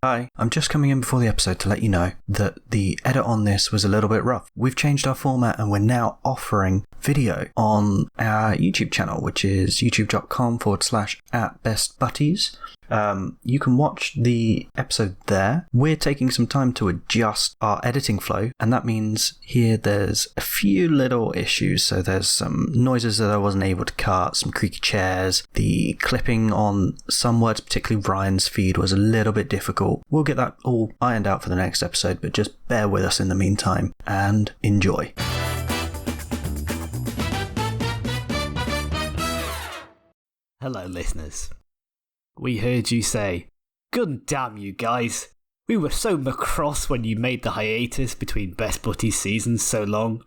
Hi, I'm just coming in before the episode to let you know that the edit on this was a little bit rough. We've changed our format and we're now offering video on our YouTube channel, which is youtube.com/@bestbutties. You can watch the episode there. We're taking some time to adjust our editing flow, and that means here there's a few little issues. So there's some noises that I wasn't able to cut, some creaky chairs. The clipping on some words, particularly Ryan's feed, was a little bit difficult. We'll get that all ironed out for the next episode, but just bear with us in the meantime and enjoy. Hello, listeners. We heard you say, "God damn you guys, we were so macross when you made the hiatus between Best Butties seasons so long."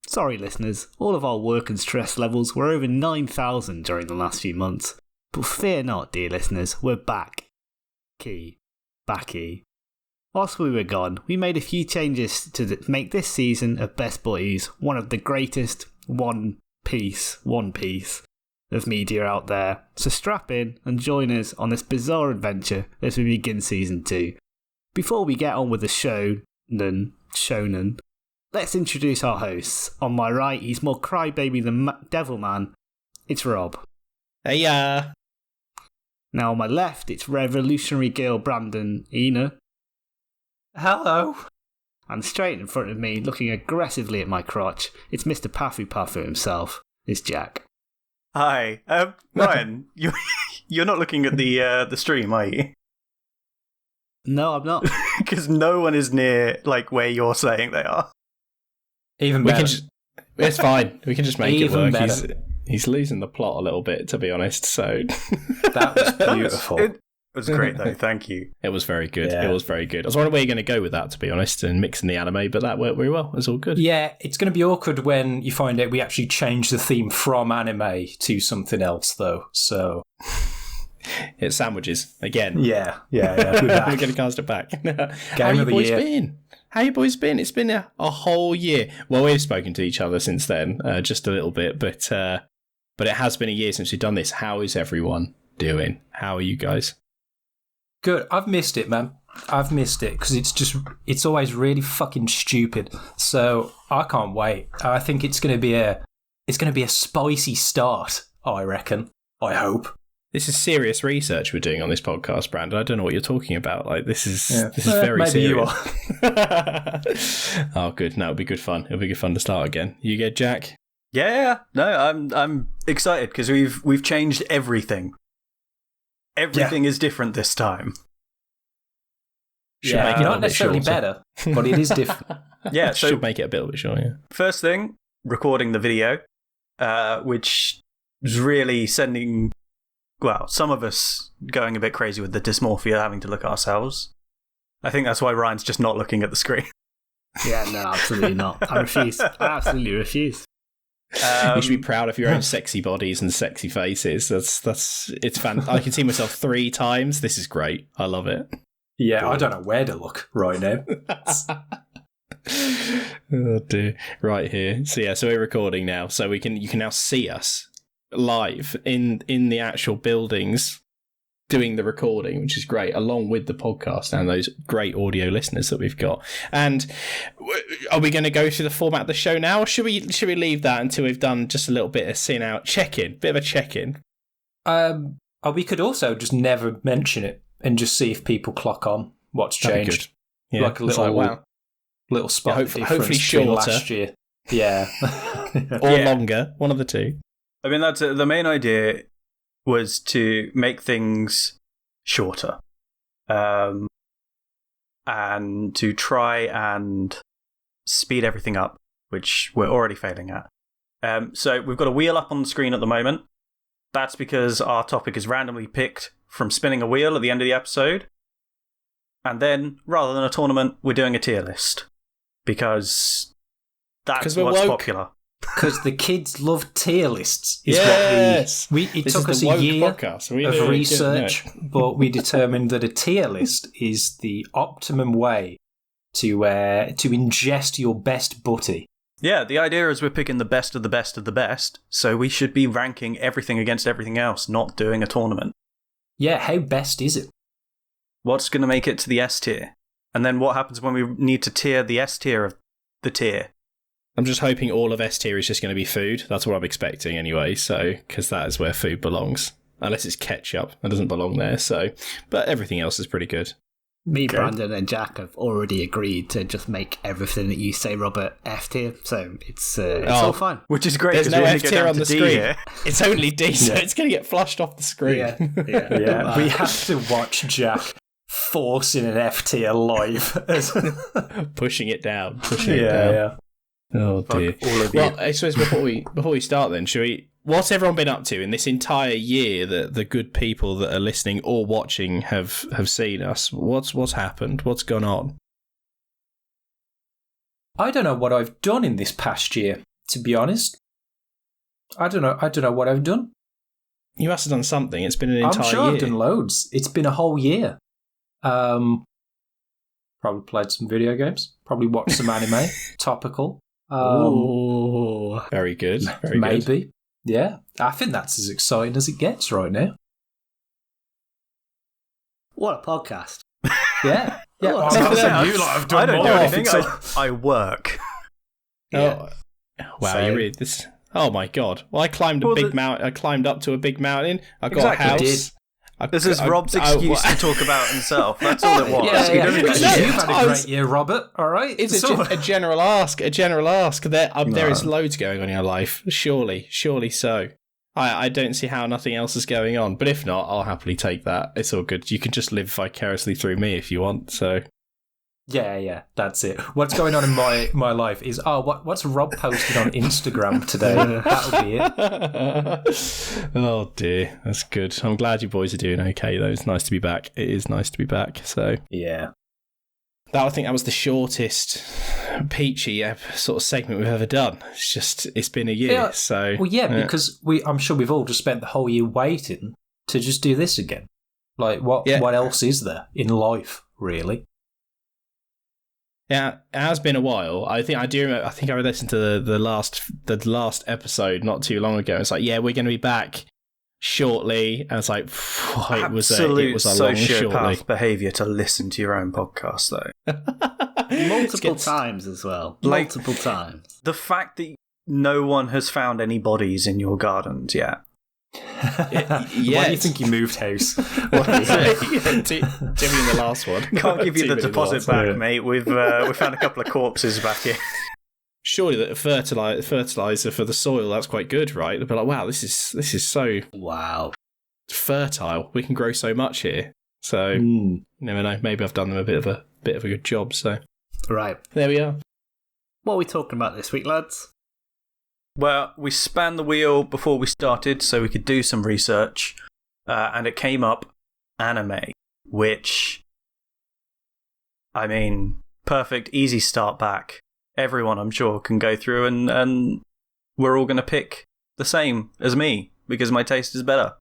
Sorry, listeners, all of our work and stress levels were over 9,000 during the last few months. But fear not, dear listeners, we're back. Backy. Whilst we were gone, we made a few changes to make this season of Best Butties one of the greatest one piece of media out there. So strap in and join us on this bizarre adventure as we begin season 2. Before we get on with the shonen, let's introduce our hosts. On my right, he's more crybaby than Devil Man. It's Rob. Hey, Now on my left, it's Revolutionary Girl Brandon Ina. Hello. And straight in front of me, looking aggressively at my crotch, it's Mr. Pafu Pafu himself. It's Jack. Hi, Ryan. You're not looking at the stream, are you? No, I'm not. Because no one is near where you're saying they are. Even better. It's fine. We can just make it work. Better. He's losing the plot a little bit, to be honest. So that was beautiful. It was great, though. Thank you. It was very good. Yeah. It was very good. I was wondering where you're going to go with that, to be honest, and mixing the anime, but that worked very well. It was all good. Yeah, it's going to be awkward when you find out we actually changed the theme from anime to something else, though. So it's sandwiches again. Yeah. We're going to cast it back. How you boys been? How you boys been? It's been a whole year. Well, we've spoken to each other since then, just a little bit, but it has been a year since we've done this. How is everyone doing? How are you guys? Good. I've missed it, man. I've missed it because it's always really fucking stupid. So I can't wait. I think it's going to be a spicy start. I reckon. I hope. This is serious research we're doing on this podcast, Brandon. I don't know what you're talking about. This is very maybe serious. You are. Oh, good. No, it'll be good fun. It'll be good fun to start again. You get Jack? Yeah. No, I'm excited because we've changed everything. Everything is different this time. Should make it not necessarily better, but it is different. Yeah, so should make it a bit shorter. Yeah. First thing, recording the video, which was really sending, some of us going a bit crazy with the dysmorphia, having to look at ourselves. I think that's why Ryan's just not looking at the screen. Yeah, no, absolutely not. I refuse. I absolutely refuse. You should be proud of your own sexy bodies and sexy faces. It's fan. I can see myself 3 times. This is great. I love it. Yeah, good. I don't know where to look right now. Oh dear. Right here. So we're recording now. So you can now see us live in the actual buildings doing the recording, which is great, along with the podcast and those great audio listeners that we've got. And are we going to go through the format of the show now, or should we leave that until we've done just a little bit of bit of a check-in? We could also just never mention it and just see if people clock on what's changed. Yeah, like a little spot. Yeah, hopefully shorter last year. Yeah. Or longer, one of the two. I mean, that's the main idea was to make things shorter, and to try and speed everything up, which we're already failing at. So we've got a wheel up on the screen at the moment. That's because our topic is randomly picked from spinning a wheel at the end of the episode. And then, rather than a tournament, we're doing a tier list. Because that's what's woke. Popular. Because the kids love tier lists. Yes. It took us a year of research, but we determined that a tier list is the optimum way to ingest your best butty. Yeah, the idea is we're picking the best of the best of the best, so we should be ranking everything against everything else, not doing a tournament. Yeah, how best is it? What's going to make it to the S tier? And then what happens when we need to tier the S tier of the tier? I'm just hoping all of S tier is just going to be food. That's what I'm expecting anyway, so because that is where food belongs. Unless it's ketchup. That doesn't belong there, so... But everything else is pretty good. Me, Brandon, and Jack have already agreed to just make everything that you say, Robert, F tier, so it's all fine. Which is great. There's no F tier on the D screen. here. It's only D, so it's going to get flushed off the screen. Yeah. We have to watch Jack forcing an F tier live. Pushing it down. Yeah. Oh dear. All of well, I suppose before we start then, shall we... What's everyone been up to in this entire year that the good people that are listening or watching have seen us? What's happened? What's gone on? I don't know what I've done in this past year, to be honest. I don't know what I've done. You must have done something. It's been an entire year. I'm sure I've done loads. It's been a whole year. Probably played some video games. Probably watched some anime. Topical. Very good. Very maybe. Good. Yeah, I think that's as exciting as it gets right now. What a podcast. Yeah. Yeah. I don't do anything. I work. Yeah. Oh, wow, you really this. Oh my god! Well, I climbed a big mountain. I climbed up to a big mountain. I got a house. This is Rob's excuse to talk about himself. That's all it was. You've had a great year, Robert. All right. It's a general ask. A general ask. There is loads going on in your life. Surely so. I don't see how nothing else is going on. But if not, I'll happily take that. It's all good. You can just live vicariously through me if you want. So. Yeah, that's it. What's going on in my life is what's Rob posted on Instagram today? That'll be it. Oh dear, that's good. I'm glad you boys are doing okay though. It's nice to be back. It is nice to be back. So yeah, I think that was the shortest peachy sort of segment we've ever done. It's been a year. So because I'm sure we've all just spent the whole year waiting to just do this again. Like what else is there in life really? Yeah, it has been a while. I think I listened to the last episode not too long ago. It's like, yeah, we're going to be back shortly. And it's like, it was a long shortly. Behaviour to listen to your own podcast, though. Multiple times as well. Multiple times. The fact that no one has found any bodies in your gardens yet. Why do you think you moved house? Timmy in the last one. Can't give you the deposit back, mate. We've found a couple of corpses back here. Surely that fertilizer for the soil, that's quite good, right? They'll be like, wow, this is so fertile. We can grow so much here. So you never know. Maybe I've done them a bit of a good job. So right, there we are. What are we talking about this week, lads? Well, we spanned the wheel before we started so we could do some research, and it came up anime, which, I mean, perfect, easy start back. Everyone, I'm sure, can go through and we're all going to pick the same as me because my taste is better.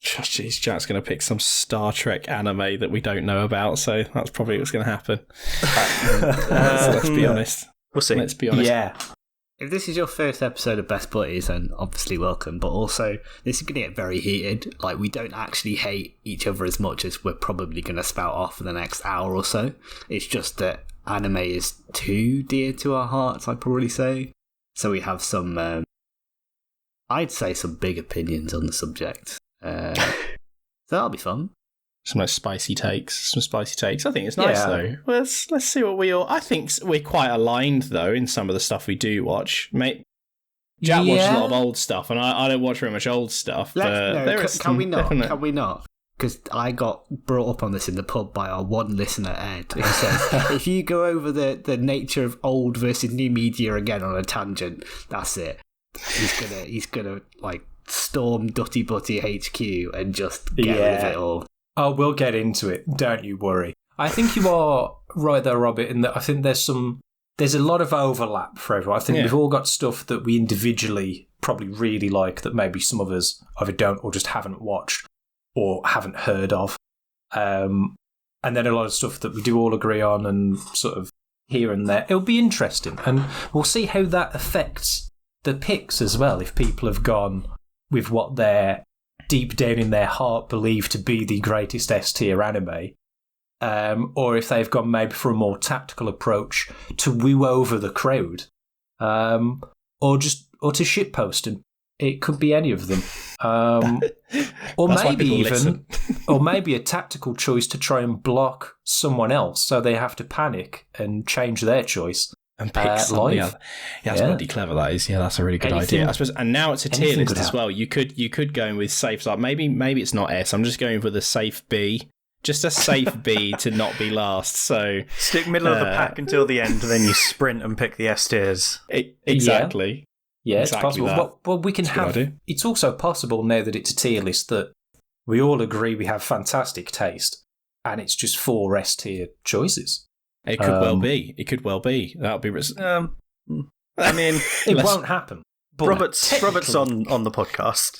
Jeez, Jack's going to pick some Star Trek anime that we don't know about, so that's probably what's going to happen. Let's be honest. We'll see. Let's be honest. Yeah. If this is your first episode of Best Butties, then obviously welcome, but also this is going to get very heated. Like, we don't actually hate each other as much as we're probably going to spout off for the next hour or so. It's just that anime is too dear to our hearts, I'd probably say. So we have some, I'd say some big opinions on the subject. So that'll be fun. Some spicy takes. I think it's nice though. Let's see what we all. I think we're quite aligned though in some of the stuff we do watch. Mate, Jack watches a lot of old stuff, and I don't watch very much old stuff. Can we not? Because I got brought up on this in the pub by our one listener, Ed, who says, if you go over the nature of old versus new media again on a tangent, that's it. He's gonna like storm Dutty Butty HQ and just get rid of it all. Oh, we'll get into it. Don't you worry. I think you are right there, Robert, in that I think there's a lot of overlap for everyone. I think we've all got stuff that we individually probably really like that maybe some of us either don't or just haven't watched or haven't heard of. And then a lot of stuff that we do all agree on and sort of here and there. It'll be interesting. And we'll see how that affects the picks as well, if people have gone with what their deep down in their heart believe to be the greatest S tier anime, or if they've gone maybe for a more tactical approach to woo over the crowd, or to shitpost them. It could be any of them, or maybe a tactical choice to try and block someone else, so they have to panic and change their choice and pick somebody else. Yeah, that's bloody clever. That is. Yeah, that's a really good idea. I suppose. And now it's a tier list as well. You could go in with safe. Like maybe it's not S. I'm just going with a safe B. Just a safe B to not be last. So stick middle of the pack until the end, and then you sprint and pick the S tiers. Exactly. Yeah, it's possible. Well, we can have. It's also possible now that it's a tier list that we all agree we have fantastic taste, and it's just 4 S tier choices. It could well be. It could well be. That would be. I mean, it won't happen. But Robert's on the podcast,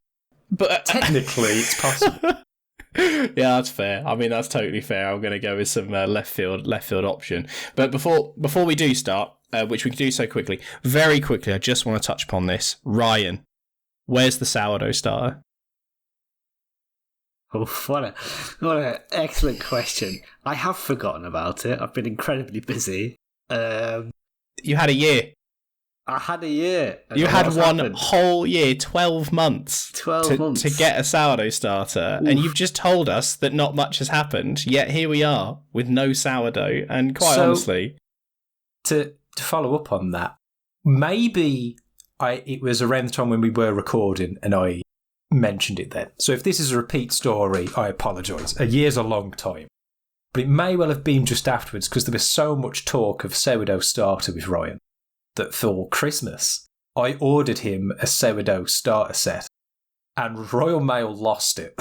but technically, it's possible. Yeah, that's fair. I mean, that's totally fair. I'm going to go with some left field option. But before we do start, which we can do so quickly, very quickly, I just want to touch upon this. Ryan, where's the sourdough starter? Oh, what an excellent question. I have forgotten about it. I've been incredibly busy. You had a year. I had a year. You had one whole year, 12 months. 12 months. To get a sourdough starter. Oof. And you've just told us that not much has happened, yet here we are with no sourdough. And quite honestly... To follow up on that, maybe it was around the time when we were recording and I mentioned it then. So if this is a repeat story, I apologise. A year's a long time. But it may well have been just afterwards because there was so much talk of sourdough starter with Ryan that for Christmas, I ordered him a sourdough starter set and Royal Mail lost it.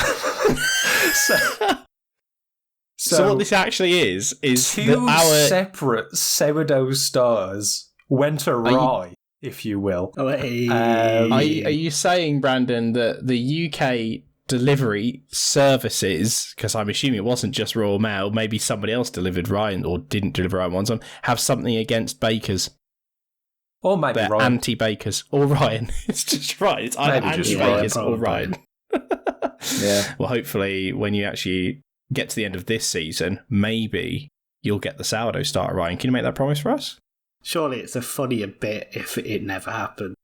So what this actually is two separate sourdough stars went awry, if you will. Are you saying, Brandon, that the UK delivery services, because I'm assuming it wasn't just Royal Mail, maybe somebody else delivered Ryan or didn't deliver Ryan ones on, have something against bakers? Or maybe They're Ryan. Anti-bakers. Or Ryan. It's just Ryan. It's either anti-bakers or Ryan. Yeah. Well, hopefully, when you actually get to the end of this season, maybe you'll get the sourdough starter, Ryan. Can you make that promise for us? Surely it's a funnier bit if it never happened.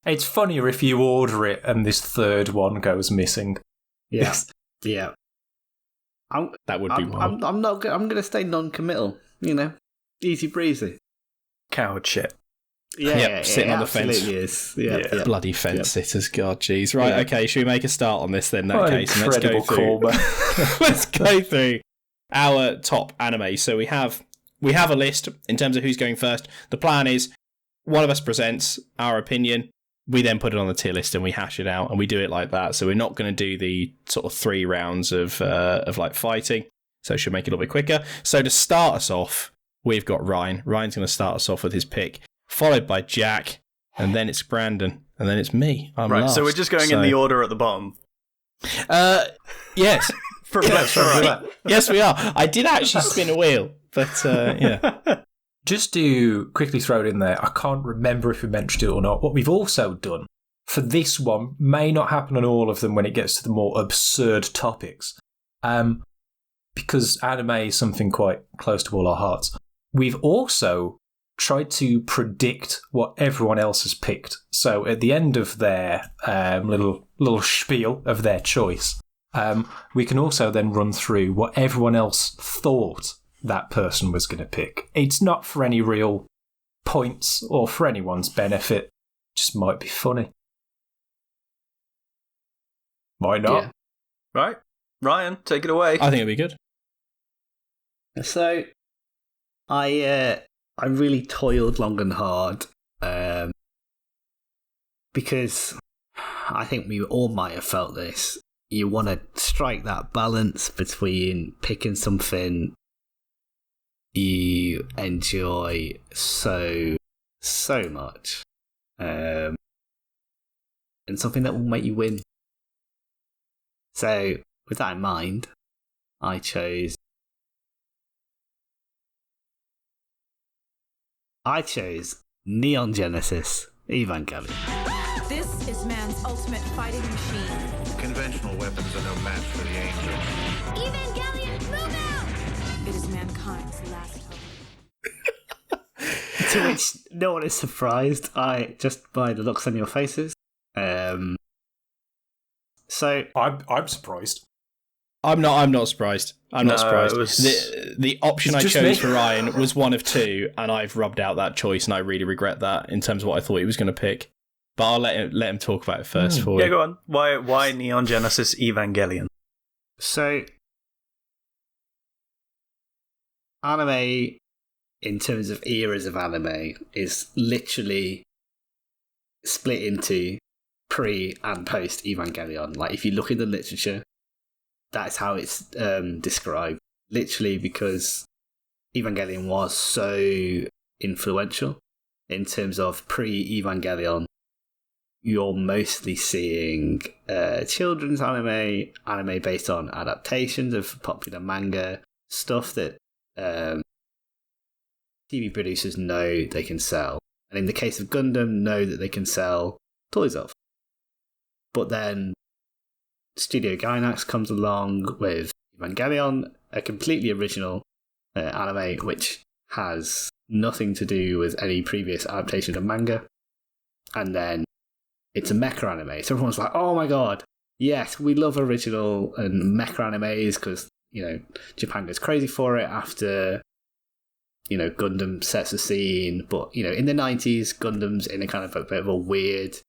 It's funnier if you order it and this third one goes missing. Yeah. Yeah. That would be wild. I'm going to stay non-committal. You know, easy breezy. Coward shit. Yeah, sitting on the fence. Is. Yeah. Bloody fence sitters, God, jeez. Right, okay, should we make a start on this then? In that case, and let's go through our top anime. So we have a list in terms of who's going first. The plan is one of us presents our opinion. We then put it on the tier list and we hash it out, and we do it like that. So we're not going to do the sort of 3 rounds of like fighting. So it should make it a little bit quicker. So to start us off, we've got Ryan. Ryan's going to start us off with his pick, followed by Jack, and then it's Brandon, and then it's me. I'm right, last. so we're just going in the order at the bottom. Yes. Right. Yes, we are. I did actually spin a wheel, but yeah. Just to quickly throw it in there, I can't remember if we mentioned it or not. What we've also done for this one may not happen on all of them when it gets to the more absurd topics, because anime is something quite close to all our hearts. We've also tried to predict what everyone else has picked. So at the end of their little spiel of their choice, we can also then run through what everyone else thought that person was going to pick. It's not for any real points or for anyone's benefit. It just might be funny. Might not. Yeah. Right. Ryan, take it away. I think it'd be good. So, I really toiled long and hard, because I think we all might have felt this. You want to strike that balance between picking something you enjoy so much, and something that will make you win. So, with that in mind, I chose Neon Genesis Evangelion. This is man's ultimate fighting machine. Conventional weapons are no match for the Angel. Evangelion, move out! It is mankind's last hope. To which no one is surprised, just by the looks on your faces. So I'm surprised. I'm not surprised. I'm not surprised. It was- The option I It's just chose me. for Ryan was one of two, and I've rubbed out that choice, and I really regret that in terms of what I thought he was going to pick. But I'll let him talk about it first for Yeah, you. go on. Why Neon Genesis Evangelion? So, anime, in terms of eras of anime, is literally split into pre and post Evangelion. Like, if you look in the literature, that's how it's described. Literally, because Evangelion was so influential in terms of pre-Evangelion. You're mostly seeing children's anime based on adaptations of popular manga, stuff that TV producers know they can sell. And in the case of Gundam, know that they can sell toys of. But then Studio Gainax comes along with Evangelion, a completely original anime which has nothing to do with any previous adaptation of manga. And then it's a mecha anime. So everyone's like, oh my god, yes, we love original and mecha animes because, Japan goes crazy for it after, Gundam sets the scene. But, in the 90s, Gundam's in a kind of a bit of a weird,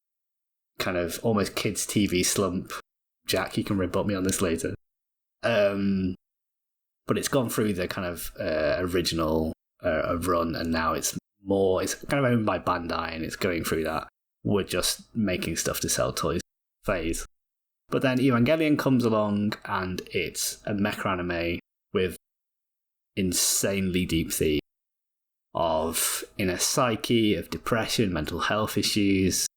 kind of almost kids' TV slump. Jack, you can rebut me on this later. But it's gone through the kind of original run, and now it's kind of owned by Bandai, and it's going through that. We're just making stuff to sell toys phase. But then Evangelion comes along, and it's a mecha anime with insanely deep themes of inner psyche, of depression, mental health issues,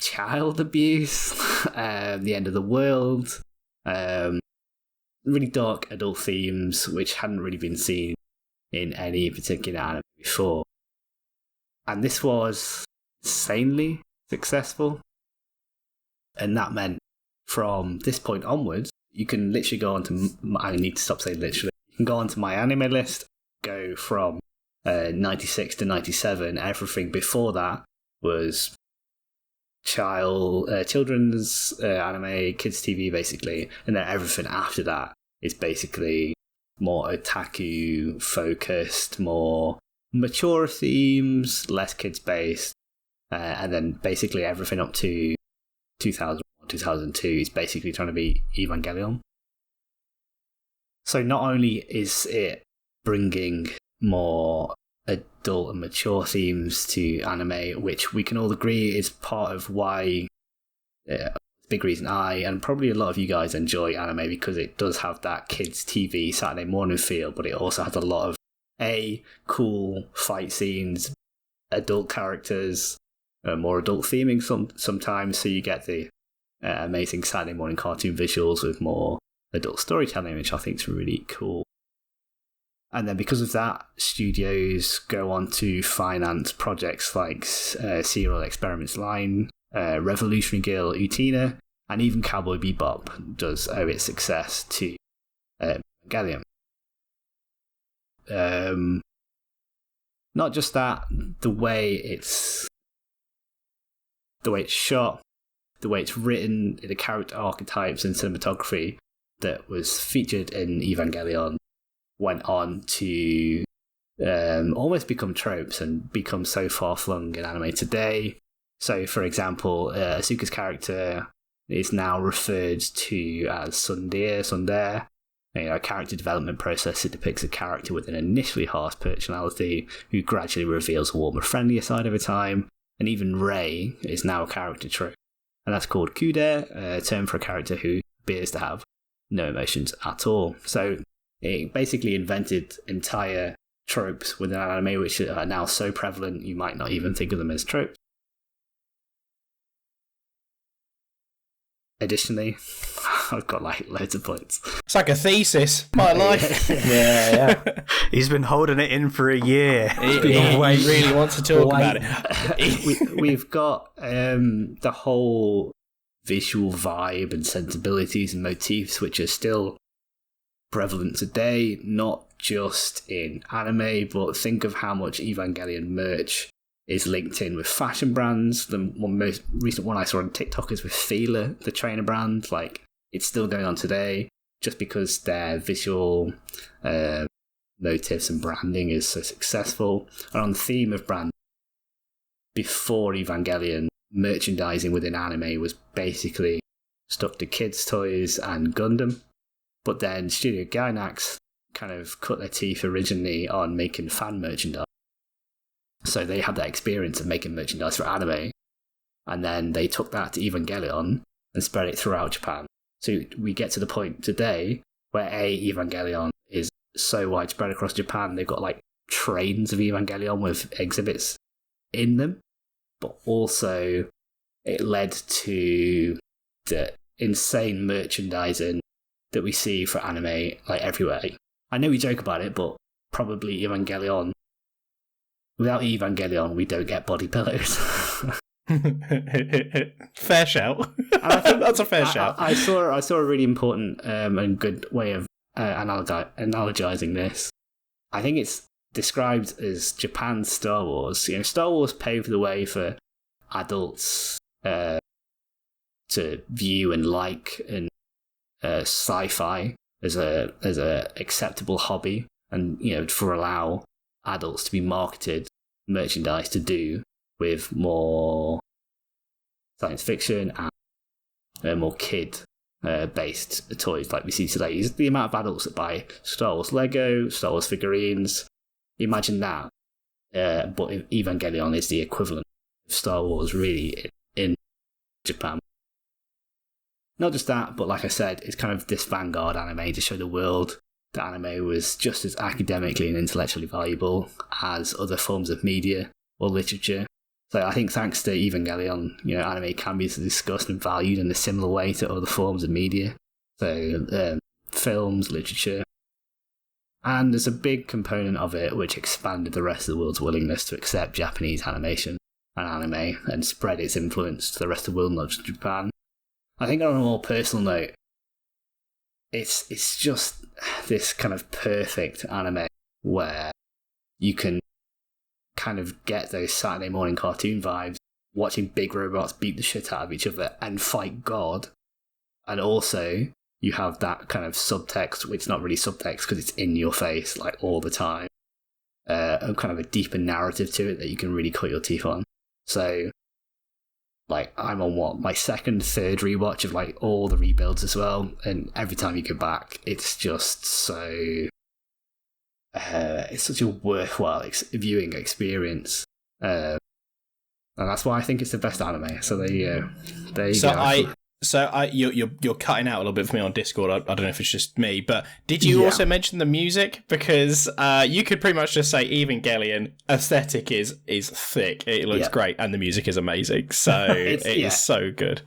child abuse, the end of the world, really dark adult themes which hadn't really been seen in any particular anime before. And this was insanely successful, and that meant from this point onwards you can literally go onto I need to stop saying literally, you can go onto my anime list, go from 96 to 97. Everything before that was children's anime, kids TV basically, and then everything after that is basically more otaku focused, more mature themes, less kids based. And then basically everything up to 2001, 2002 is basically trying to be Evangelion. So not only is it bringing more adult and mature themes to anime, which we can all agree is part of why, big reason I, and probably a lot of you guys enjoy anime, because it does have that kids TV Saturday morning feel, but it also has a lot of cool fight scenes, adult characters, more adult theming sometimes, so you get the amazing Saturday morning cartoon visuals with more adult storytelling, which I think is really cool. And then because of that, studios go on to finance projects like Serial Experiments Line, Revolutionary Girl Utena, and even Cowboy Bebop does owe its success to Evangelion. Not just that, the way it's shot, the way it's written, the character archetypes and cinematography that was featured in Evangelion went on to almost become tropes and become so far-flung in anime today. So, for example, Asuka's character is now referred to as Tsundere, a character development process that depicts a character with an initially harsh personality who gradually reveals a warmer, friendlier side over time. And even Rei is now a character trope. And that's called Kude, a term for a character who appears to have no emotions at all. So it basically invented entire tropes within anime which are now so prevalent you might not even think of them as tropes. Additionally, I've got like loads of points. It's like a thesis. My life. Yeah. He's been holding it in for a year. He really wants to talk about it. We've got the whole visual vibe and sensibilities and motifs which are still prevalent today, not just in anime, but think of how much Evangelion merch is linked in with fashion brands. The most recent one I saw on TikTok is with Fila, the trainer brand. Like, it's still going on today just because their visual motifs and branding is so successful. And on the theme of brand, before Evangelion, merchandising within anime was basically stuck to kids' toys and Gundam. But then Studio Gainax kind of cut their teeth originally on making fan merchandise. So they had that experience of making merchandise for anime. And then they took that to Evangelion and spread it throughout Japan. So we get to the point today where Evangelion is so widespread across Japan. They've got like trains of Evangelion with exhibits in them. But also it led to the insane merchandising that we see for anime like everywhere. I know we joke about it, but probably Evangelion. Without Evangelion, we don't get body pillows. Fair shout. That's a fair shout. I saw a really important and good way of analogizing this. I think it's described as Japan's Star Wars. You know, Star Wars paved the way for adults to view and like and sci-fi as a acceptable hobby, and you know, for allow adults to be marketed merchandise to do with more science fiction and more kid based toys like we see today. The amount of adults that buy Star Wars Lego, Star Wars figurines, imagine that. But Evangelion is the equivalent of Star Wars really in Japan. Not just that, but like I said, it's kind of this vanguard anime to show the world that anime was just as academically and intellectually valuable as other forms of media or literature. So I think thanks to Evangelion, you know, anime can be discussed and valued in a similar way to other forms of media. So films, literature. And there's a big component of it which expanded the rest of the world's willingness to accept Japanese animation and anime and spread its influence to the rest of the world, not just Japan. I think on a more personal note, it's just this kind of perfect anime where you can kind of get those Saturday morning cartoon vibes, watching big robots beat the shit out of each other and fight God. And also, you have that kind of subtext, which is not really subtext because it's in your face like all the time. And kind of a deeper narrative to it that you can really cut your teeth on. So, like, I'm on my third rewatch of like all the rebuilds as well, and every time you go back, it's just so it's such a worthwhile viewing experience, and that's why I think it's the best anime. So there you go. You're cutting out a little bit for me on Discord. I don't know if it's just me, but did you also mention the music? Because you could pretty much just say Evangelion aesthetic is thick. It looks great, and the music is amazing. So it is so good.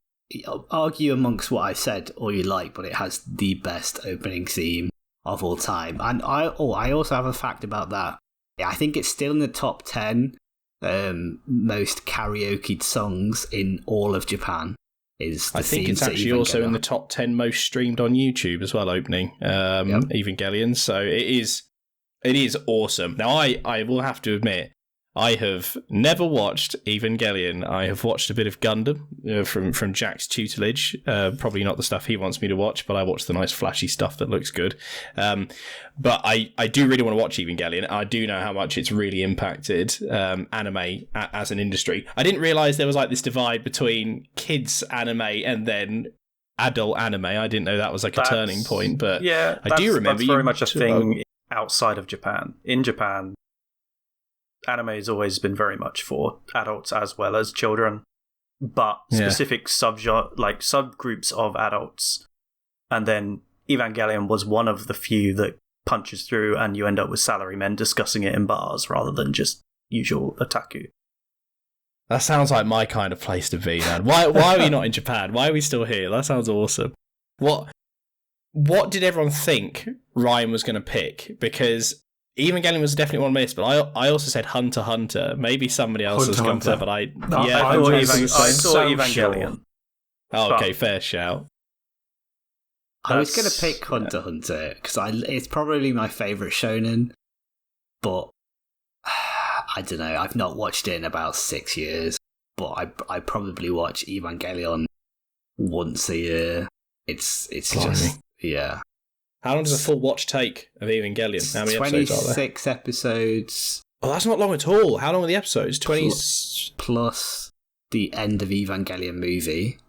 Argue amongst what I said all you like, but it has the best opening theme of all time. And I also have a fact about that. Yeah, I think it's still in the top 10 most karaoke songs in all of Japan. I think it's actually also in the top 10 most streamed on YouTube as well, opening Evangelion. So it is awesome. Now, I will have to admit, I have never watched Evangelion. I have watched a bit of Gundam from Jack's tutelage. Probably not the stuff he wants me to watch, but I watch the nice flashy stuff that looks good. But I do really want to watch Evangelion. I do know how much it's really impacted anime as an industry. I didn't realise there was like this divide between kids anime and then adult anime. I didn't know that was like a turning point. But yeah, I do remember that's very much a thing outside of Japan. In Japan, anime has always been very much for adults as well as children, but specific subgroups of adults. And then Evangelion was one of the few that punches through, and you end up with salarymen discussing it in bars rather than just usual otaku. That sounds like my kind of place to be, man. Why are we not in Japan? Why are we still here? That sounds awesome. What did everyone think Ryan was going to pick? Because Evangelion was definitely one on my list, but I also said Hunter x Hunter. Maybe somebody else has gone for that, but I saw Evangelion. Oh, okay, fair shout. I was going to pick Hunter x Hunter because it's probably my favourite shonen, but I don't know. I've not watched it in about 6 years, but I probably watch Evangelion once a year. It's just yeah. How long does a full watch take of Evangelion? How many episodes are there? 26 episodes. Oh, that's not long at all. How long are the episodes? 20 plus the end of Evangelion movie.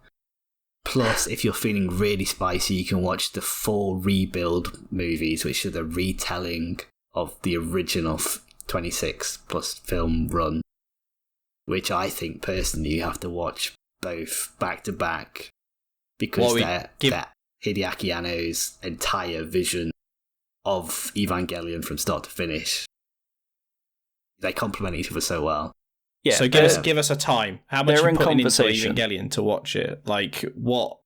Plus, if you're feeling really spicy, you can watch the 4 rebuild movies, which are the retelling of the original 26 plus film run, which I think personally you have to watch both back to back because they're Hideaki Anno's entire vision of Evangelion from start to finish. They complement each other so well. Yeah, so give us a time. How much are you putting into Evangelion to watch it? Like what?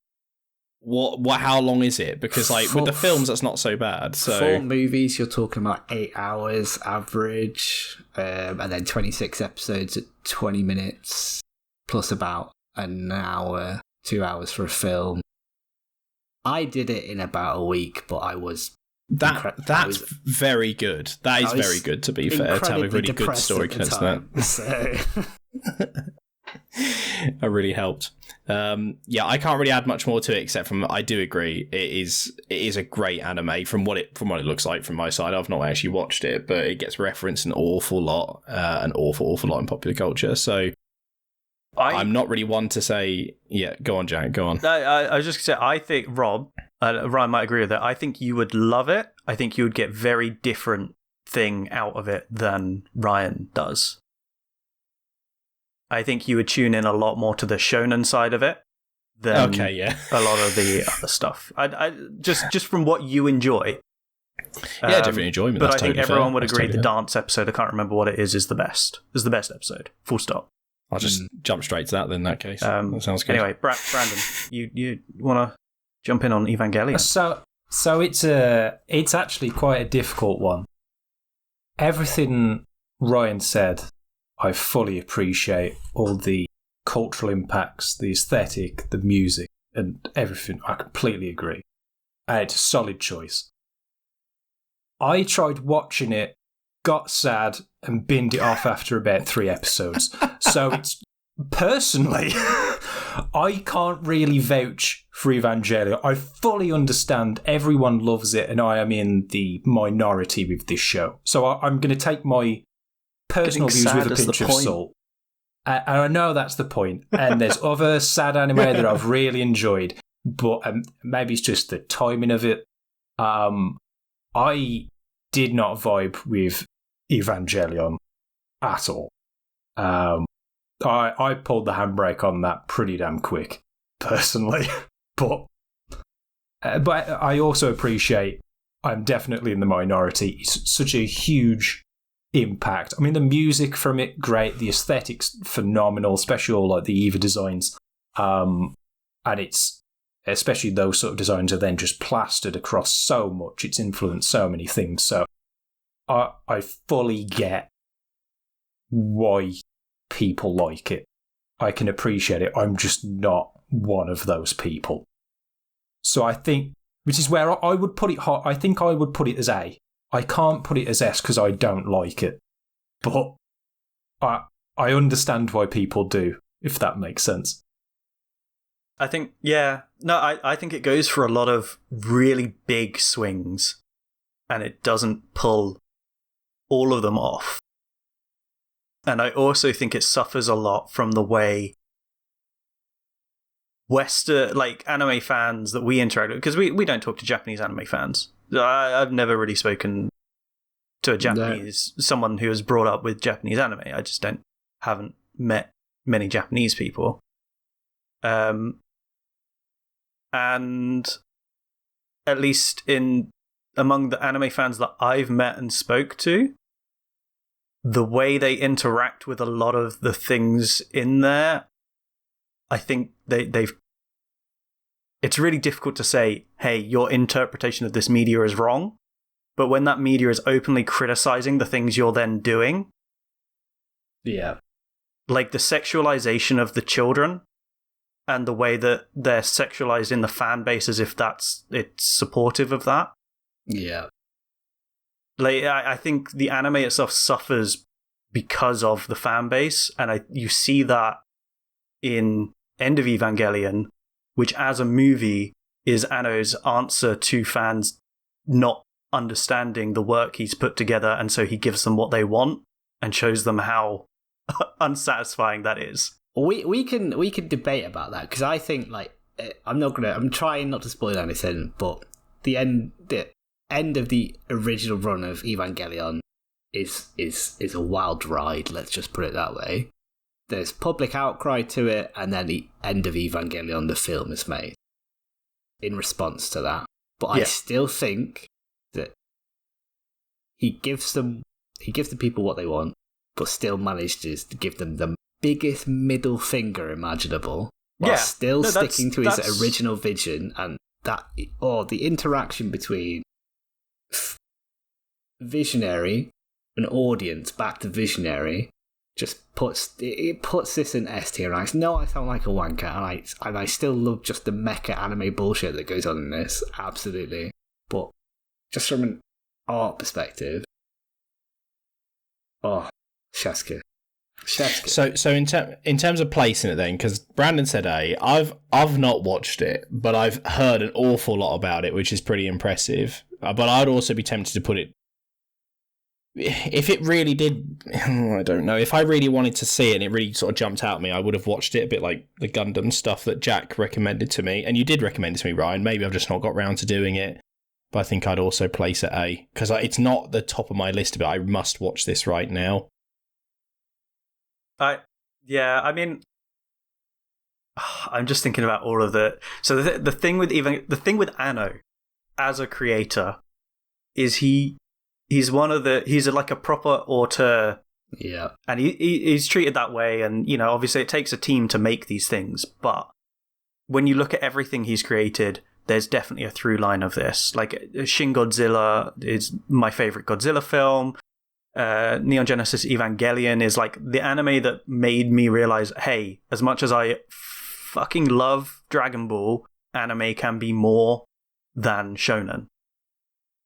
How long is it? Because like with the films, that's not so bad. So 4 movies, you're talking about 8 hours average, and then 26 episodes at 20 minutes, plus about an hour, 2 hours for a film. I did it in about a week, but I was that's very good. That is very good, to be fair, to have a really good story connected to that. So. That really helped. Yeah, I can't really add much more to it except from I do agree it is a great anime from what it looks like from my side. I've not actually watched it, but it gets referenced an awful lot, an awful lot in popular culture. So I'm not really one to say. Yeah, go on, Jack. Go on. I was just going to say, I think Ryan might agree with that. I think you would love it. I think you would get very different thing out of it than Ryan does. I think you would tune in a lot more to the shonen side of it than a lot of the other stuff. I just from what you enjoy. Yeah, definitely enjoyment. But I think everyone would agree the dance episode, I can't remember what it is the best. Is the best episode. Full stop. I'll just jump straight to that then in that case. That sounds good. Anyway, Brandon, you want to jump in on Evangelion? So it's actually quite a difficult one. Everything Ryan said, I fully appreciate all the cultural impacts, the aesthetic, the music, and everything. I completely agree. And it's a solid choice. I tried watching it, got sad, and binned it off after about 3 episodes. So it's personally, I can't really vouch for Evangelion. I fully understand everyone loves it, and I am in the minority with this show. So I'm going to take my personal views with a pinch of salt. And I know that's the point. And there's other sad anime that I've really enjoyed, but maybe it's just the timing of it. I did not vibe with Evangelion at all. I pulled the handbrake on that pretty damn quick, personally. But I also appreciate I'm definitely in the minority. It's such a huge impact. I mean, the music from it, great. The aesthetics, phenomenal, especially all like the Eva designs. And it's, especially those sort of designs are then just plastered across so much. It's influenced so many things. So I fully get why people like it. I can appreciate it. I'm just not one of those people. So I think, which is where I would put it hot. I think I would put it as A. I can't put it as S because I don't like it. But I understand why people do, if that makes sense. I think, yeah. No, I think it goes for a lot of really big swings, and it doesn't pull all of them off. And I also think it suffers a lot from the way Western, like anime fans that we interact with, because we don't talk to Japanese anime fans. I've never really spoken to a Japanese, someone who was brought up with Japanese anime. I just haven't met many Japanese people. And at least among the anime fans that I've met and spoke to, the way they interact with a lot of the things in there, I think they've. It's really difficult to say, hey, your interpretation of this media is wrong. But when that media is openly criticizing the things you're then doing, Yeah. like the sexualization of the children and the way that they're sexualized in the fan base as if it's supportive of that. Yeah. Like, I think the anime itself suffers because of the fan base, and you see that in End of Evangelion, which as a movie is Anno's answer to fans not understanding the work he's put together, and so he gives them what they want and shows them how unsatisfying that is. We can debate about that, because I think, like, I'm trying not to spoil anything, but the end of the original run of Evangelion is a wild ride, let's just put it that way. There's public outcry to it, and then the end of Evangelion, the film, is made in response to that. But I still think that he gives the people what they want, but still manages to give them the biggest middle finger imaginable, while still sticking to his original vision. And the interaction between Visionary and audience back to Visionary just puts this in S tier. I know I sound like a wanker, and I still love just the mecha anime bullshit that goes on in this, absolutely. But just from an art perspective, chef's kiss. So in terms of placing it then, because Brandon said A, I've not watched it, but I've heard an awful lot about it, which is pretty impressive. But I'd also be tempted to put it, if it really did, I don't know, if I really wanted to see it and it really sort of jumped out at me, I would have watched it, a bit like the Gundam stuff that Jack recommended to me. And you did recommend it to me, Ryan. Maybe I've just not got round to doing it. But I think I'd also place it A, because it's not the top of my list, but I must watch this right now. I mean, I'm just thinking about all of the. So the thing with Anno as a creator is he's like a proper auteur. Yeah, and he's treated that way, and obviously it takes a team to make these things, but when you look at everything he's created, there's definitely a through line of this. Like Shin Godzilla is my favorite Godzilla film. Neon Genesis Evangelion is like the anime that made me realize, hey, as much as I fucking love Dragon Ball, anime can be more than shonen.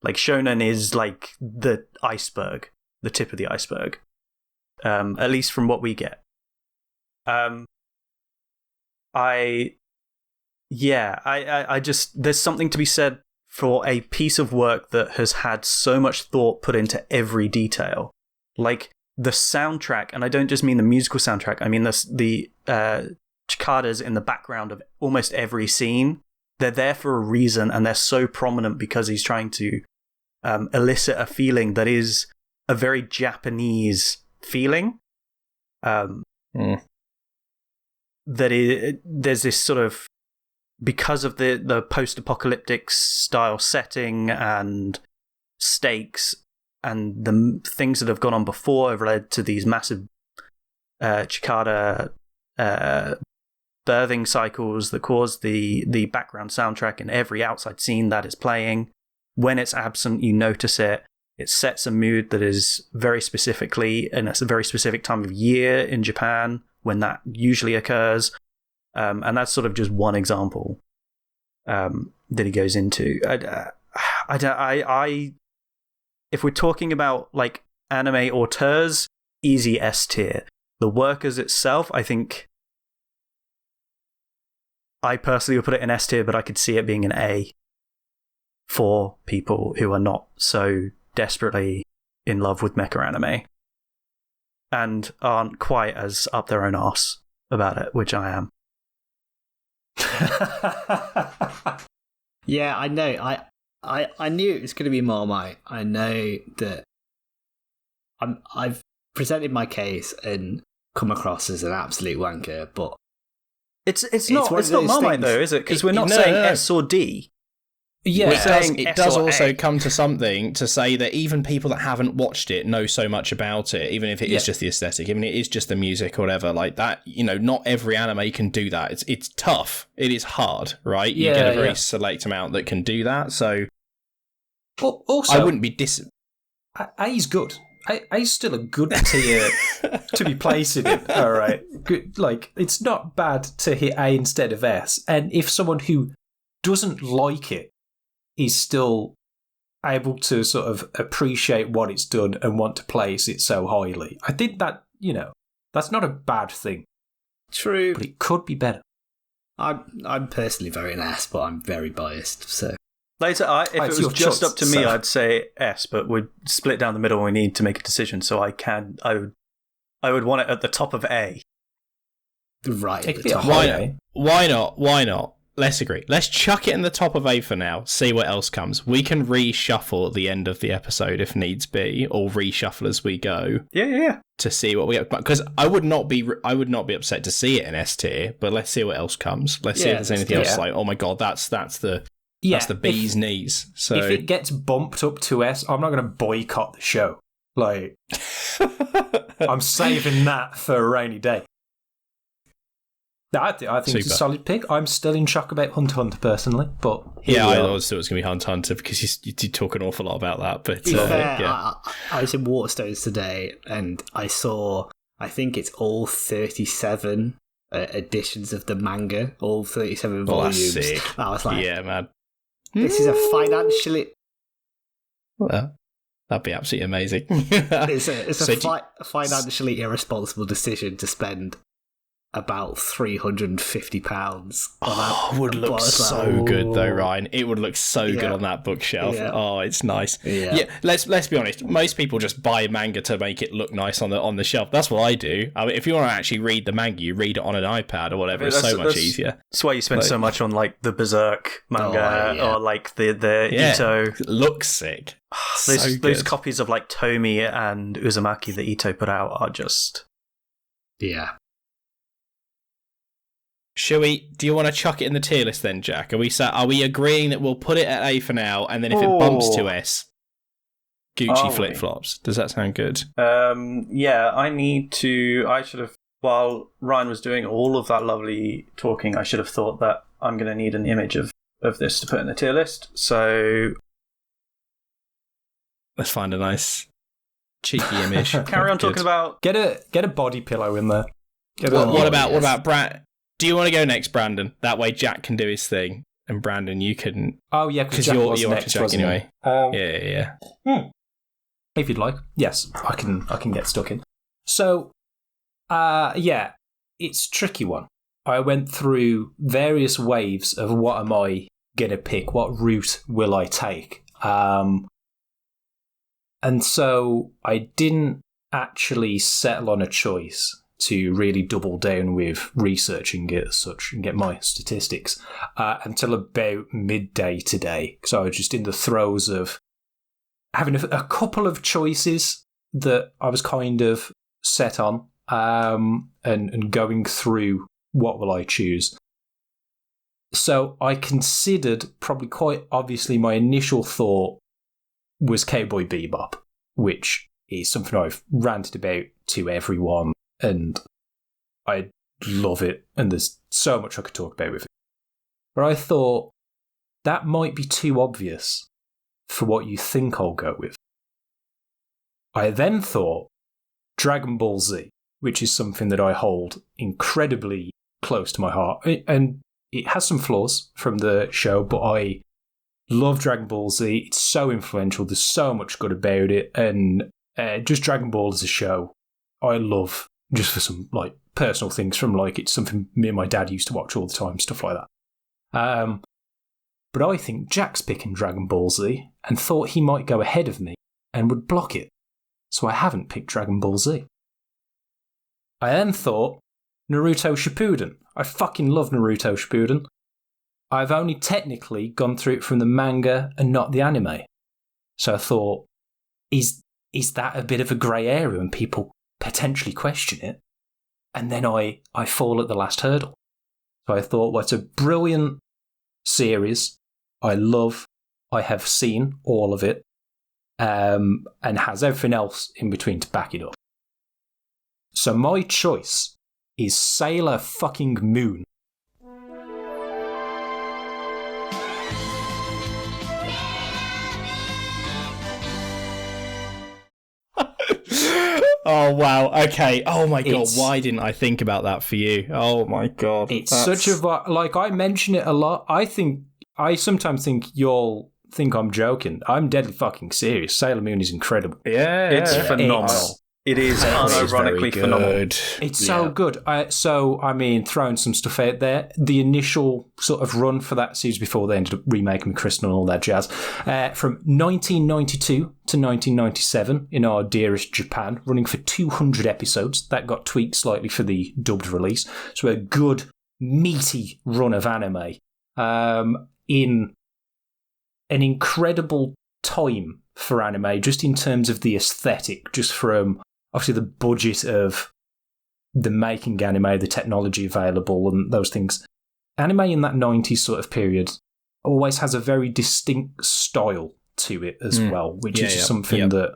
Like shonen is like the iceberg, the tip of the iceberg, at least from what we get. I just, there's something to be said for a piece of work that has had so much thought put into every detail. Like the soundtrack, and I don't just mean the musical soundtrack, I mean the cicadas in the background of almost every scene. They're there for a reason, and they're so prominent because he's trying to elicit a feeling that is a very Japanese feeling. There's this sort of, because of the post-apocalyptic style setting and stakes and the things that have gone on before have led to these massive cicada birthing cycles that cause the background soundtrack in every outside scene that is playing. When it's absent, you notice it. It sets a mood that is very specifically, and it's a very specific time of year in Japan when that usually occurs. And that's sort of just one example that he goes into. If we're talking about like anime auteurs, easy S tier. The work as itself, I think, I personally would put it in S tier, but I could see it being an A for people who are not so desperately in love with mecha anime and aren't quite as up their own arse about it, which I am. Yeah, I know. I knew it was going to be Marmite. I know that I've presented my case and come across as an absolute wanker, but it's not Marmite though, is it? Because we're not saying S or D. Yeah, It does also come to something to say that even people that haven't watched it know so much about it, even if it is just the aesthetic, even if it is just the music or whatever, like that, not every anime can do that. It's tough. It is hard, right? You get a very select amount that can do that, so also, I wouldn't be A's good. A's still a good tier to be placing in. All right. Good. Like, it's not bad to hit A instead of S. And if someone who doesn't like it is still able to sort of appreciate what it's done and want to place it so highly, I think that, that's not a bad thing. True. But it could be better. I'm personally very an S, but I'm very biased, so... Later, if it was just up to me, I'd say S, but we'd split down the middle when we need to make a decision, so I would want it at the top of A. Right. It could be a high A. Why not? Let's agree. Let's chuck it in the top of A for now, see what else comes. We can reshuffle at the end of the episode if needs be, or reshuffle as we go. Yeah. To see what we get. Because I would not be upset to see it in S tier, but let's see what else comes. Let's see if there's anything else like, oh my god, that's the bee's knees. So if it gets bumped up to S, I'm not going to boycott the show. Like, I'm saving that for a rainy day. I think it's a solid pick. I'm still in shock about Hunter x Hunter personally, but I always thought it was going to be Hunter x Hunter because you talk an awful lot about that. But I was in Waterstones today and I saw, I think it's all 37 editions of the manga, all 37 volumes. That's sick. I was like, yeah, man. This is a financially... Well, that'd be absolutely amazing. It's a financially irresponsible decision to spend about £350 on that. It would look so good though, Ryan. It would look so good on that bookshelf. Yeah. Oh, it's nice. Yeah. Let's be honest. Most people just buy manga to make it look nice on the shelf. That's what I do. I mean, if you want to actually read the manga, you read it on an iPad or whatever. It's so much easier. That's why you spend so much on like the Berserk manga or like the Ito. It looks sick. Those copies of like Tomi and Uzumaki that Ito put out are just do you want to chuck it in the tier list then, Jack? Are we agreeing that we'll put it at A for now, and then if it bumps to S, Gucci flip-flops? Does that sound good? I should have, while Ryan was doing all of that lovely talking, I should have thought that I'm going to need an image of this to put in the tier list, so... Let's find a nice cheeky image. Carry on talking about... Get a body pillow in there. What about Brad? Do you want to go next, Brandon? That way Jack can do his thing, and Brandon, you can... Oh, yeah, because you're next, Jack anyway. Yeah. If you'd like. Yes, I can get stuck in. So, it's a tricky one. I went through various waves of what am I going to pick, what route will I take. And so I didn't actually settle on a choice to really double down with researching it as such and get my statistics until about midday today. So I was just in the throes of having a couple of choices that I was kind of set on and going through what will I choose. So I considered, probably quite obviously, my initial thought was Cowboy Bebop, which is something I've ranted about to everyone. And I love it, and there's so much I could talk about with it. But I thought that might be too obvious for what you think I'll go with. I then thought Dragon Ball Z, which is something that I hold incredibly close to my heart. And it has some flaws from the show, but I love Dragon Ball Z. It's so influential. There's so much good about it. And just Dragon Ball as a show, I love. Just for some like personal things from like it's something me and my dad used to watch all the time, stuff like that. But I think Jack's picking Dragon Ball Z and thought he might go ahead of me and would block it. So I haven't picked Dragon Ball Z. I then thought Naruto Shippuden. I fucking love Naruto Shippuden. I've only technically gone through it from the manga and not the anime. So I thought, is that a bit of a grey area and people potentially question it? And then I fall at the last hurdle. So I thought, well, it's a brilliant series. I love I have seen all of it, and has everything else in between to back it up. So my choice is Sailor fucking Moon. Oh wow! Okay. Oh my god! It's- Why didn't I think about that for you? Oh my god! It's such a like I mention it a lot. I sometimes think you'll think I'm joking. I'm deadly fucking serious. Sailor Moon is incredible. yeah. It's yeah. phenomenal. It is unironically phenomenal. It's so good. Throwing some stuff out there. The initial sort of run for that series before they ended up remaking Crystal and all that jazz. From 1992 to 1997 in our dearest Japan, running for 200 episodes. That got tweaked slightly for the dubbed release. So a good, meaty run of anime in an incredible time for anime, just in terms of the aesthetic, just from obviously the budget of the making anime, the technology available, and those things. Anime in that 90s sort of period always has a very distinct style to it as well, which is just something that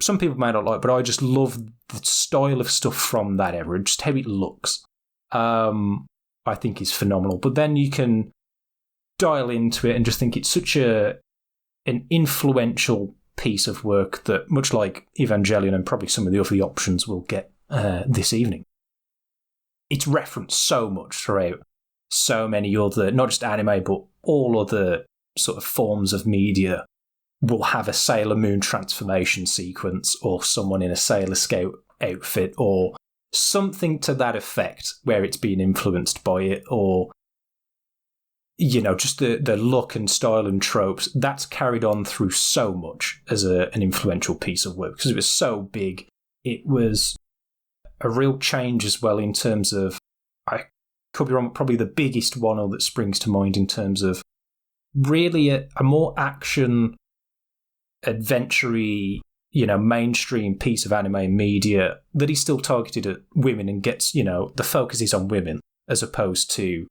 some people may not like, but I just love the style of stuff from that era, just how it looks. I think is phenomenal. But then you can dial into it and just think it's such an influential piece of work that, much like Evangelion and probably some of the other options we'll get this evening, it's referenced so much throughout so many other, not just anime, but all other sort of forms of media will have a Sailor Moon transformation sequence, or someone in a Sailor Scout outfit, or something to that effect where it's being influenced by it, or just the look and style and tropes. That's carried on through so much as an influential piece of work because it was so big. It was a real change as well in terms of, I could be wrong, probably the biggest one that springs to mind in terms of really a more action, adventure-y, mainstream piece of anime media that is still targeted at women and gets, the focus is on women as opposed to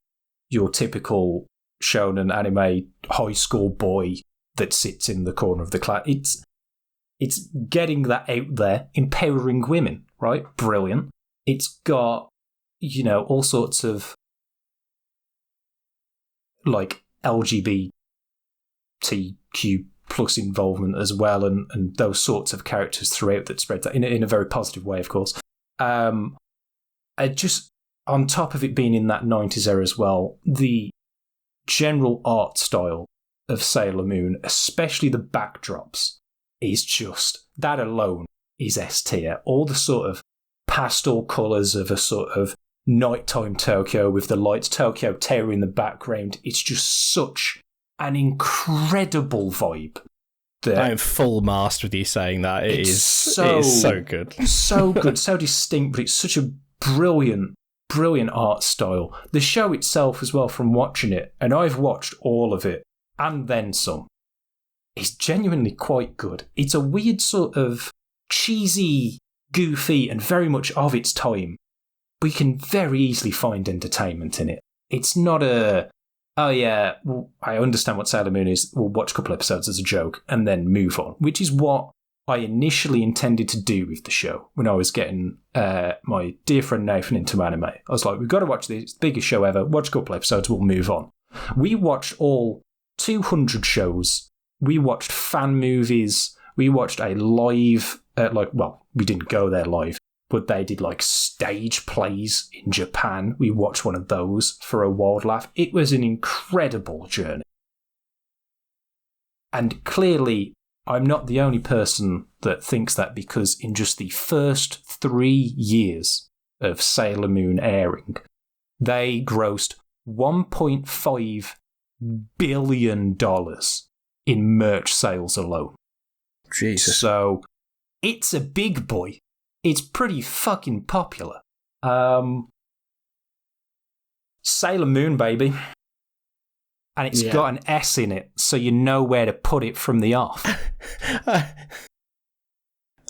your typical shonen anime high school boy that sits in the corner of the class. It's getting that out there, empowering women, right? Brilliant. It's got, all sorts of like LGBTQ plus involvement as well, and those sorts of characters throughout that spread that in a very positive way, of course. I just, on top of it being in that 90s era as well, the general art style of Sailor Moon, especially the backdrops, is just, that alone is S tier. All the sort of pastel colours of a sort of nighttime Tokyo with the lights, Tokyo Tower in the background, it's just such an incredible vibe. I am full master with you saying that. It is so good. So good, so distinct, but it's such a brilliant art style. The show itself as well, from watching it, and I've watched all of it, and then some, is genuinely quite good. It's a weird sort of cheesy, goofy, and very much of its time, but you can very easily find entertainment in it. It's not oh yeah, well, I understand what Sailor Moon is, we'll watch a couple episodes as a joke, and then move on, which is what I initially intended to do with the show when I was getting my dear friend Nathan into anime. I was like, we've got to watch this, it's the biggest show ever, watch a couple episodes, we'll move on. We watched all 200 shows, we watched fan movies, we watched a live, we didn't go there live, but they did like stage plays in Japan. We watched one of those for a wild laugh. It was an incredible journey. And clearly, I'm not the only person that thinks that, because in just the first 3 years of Sailor Moon airing, they grossed $1.5 billion in merch sales alone. Jesus. So it's a big boy. It's pretty fucking popular. Sailor Moon, baby. And it's got an S in it, so you know where to put it from the off.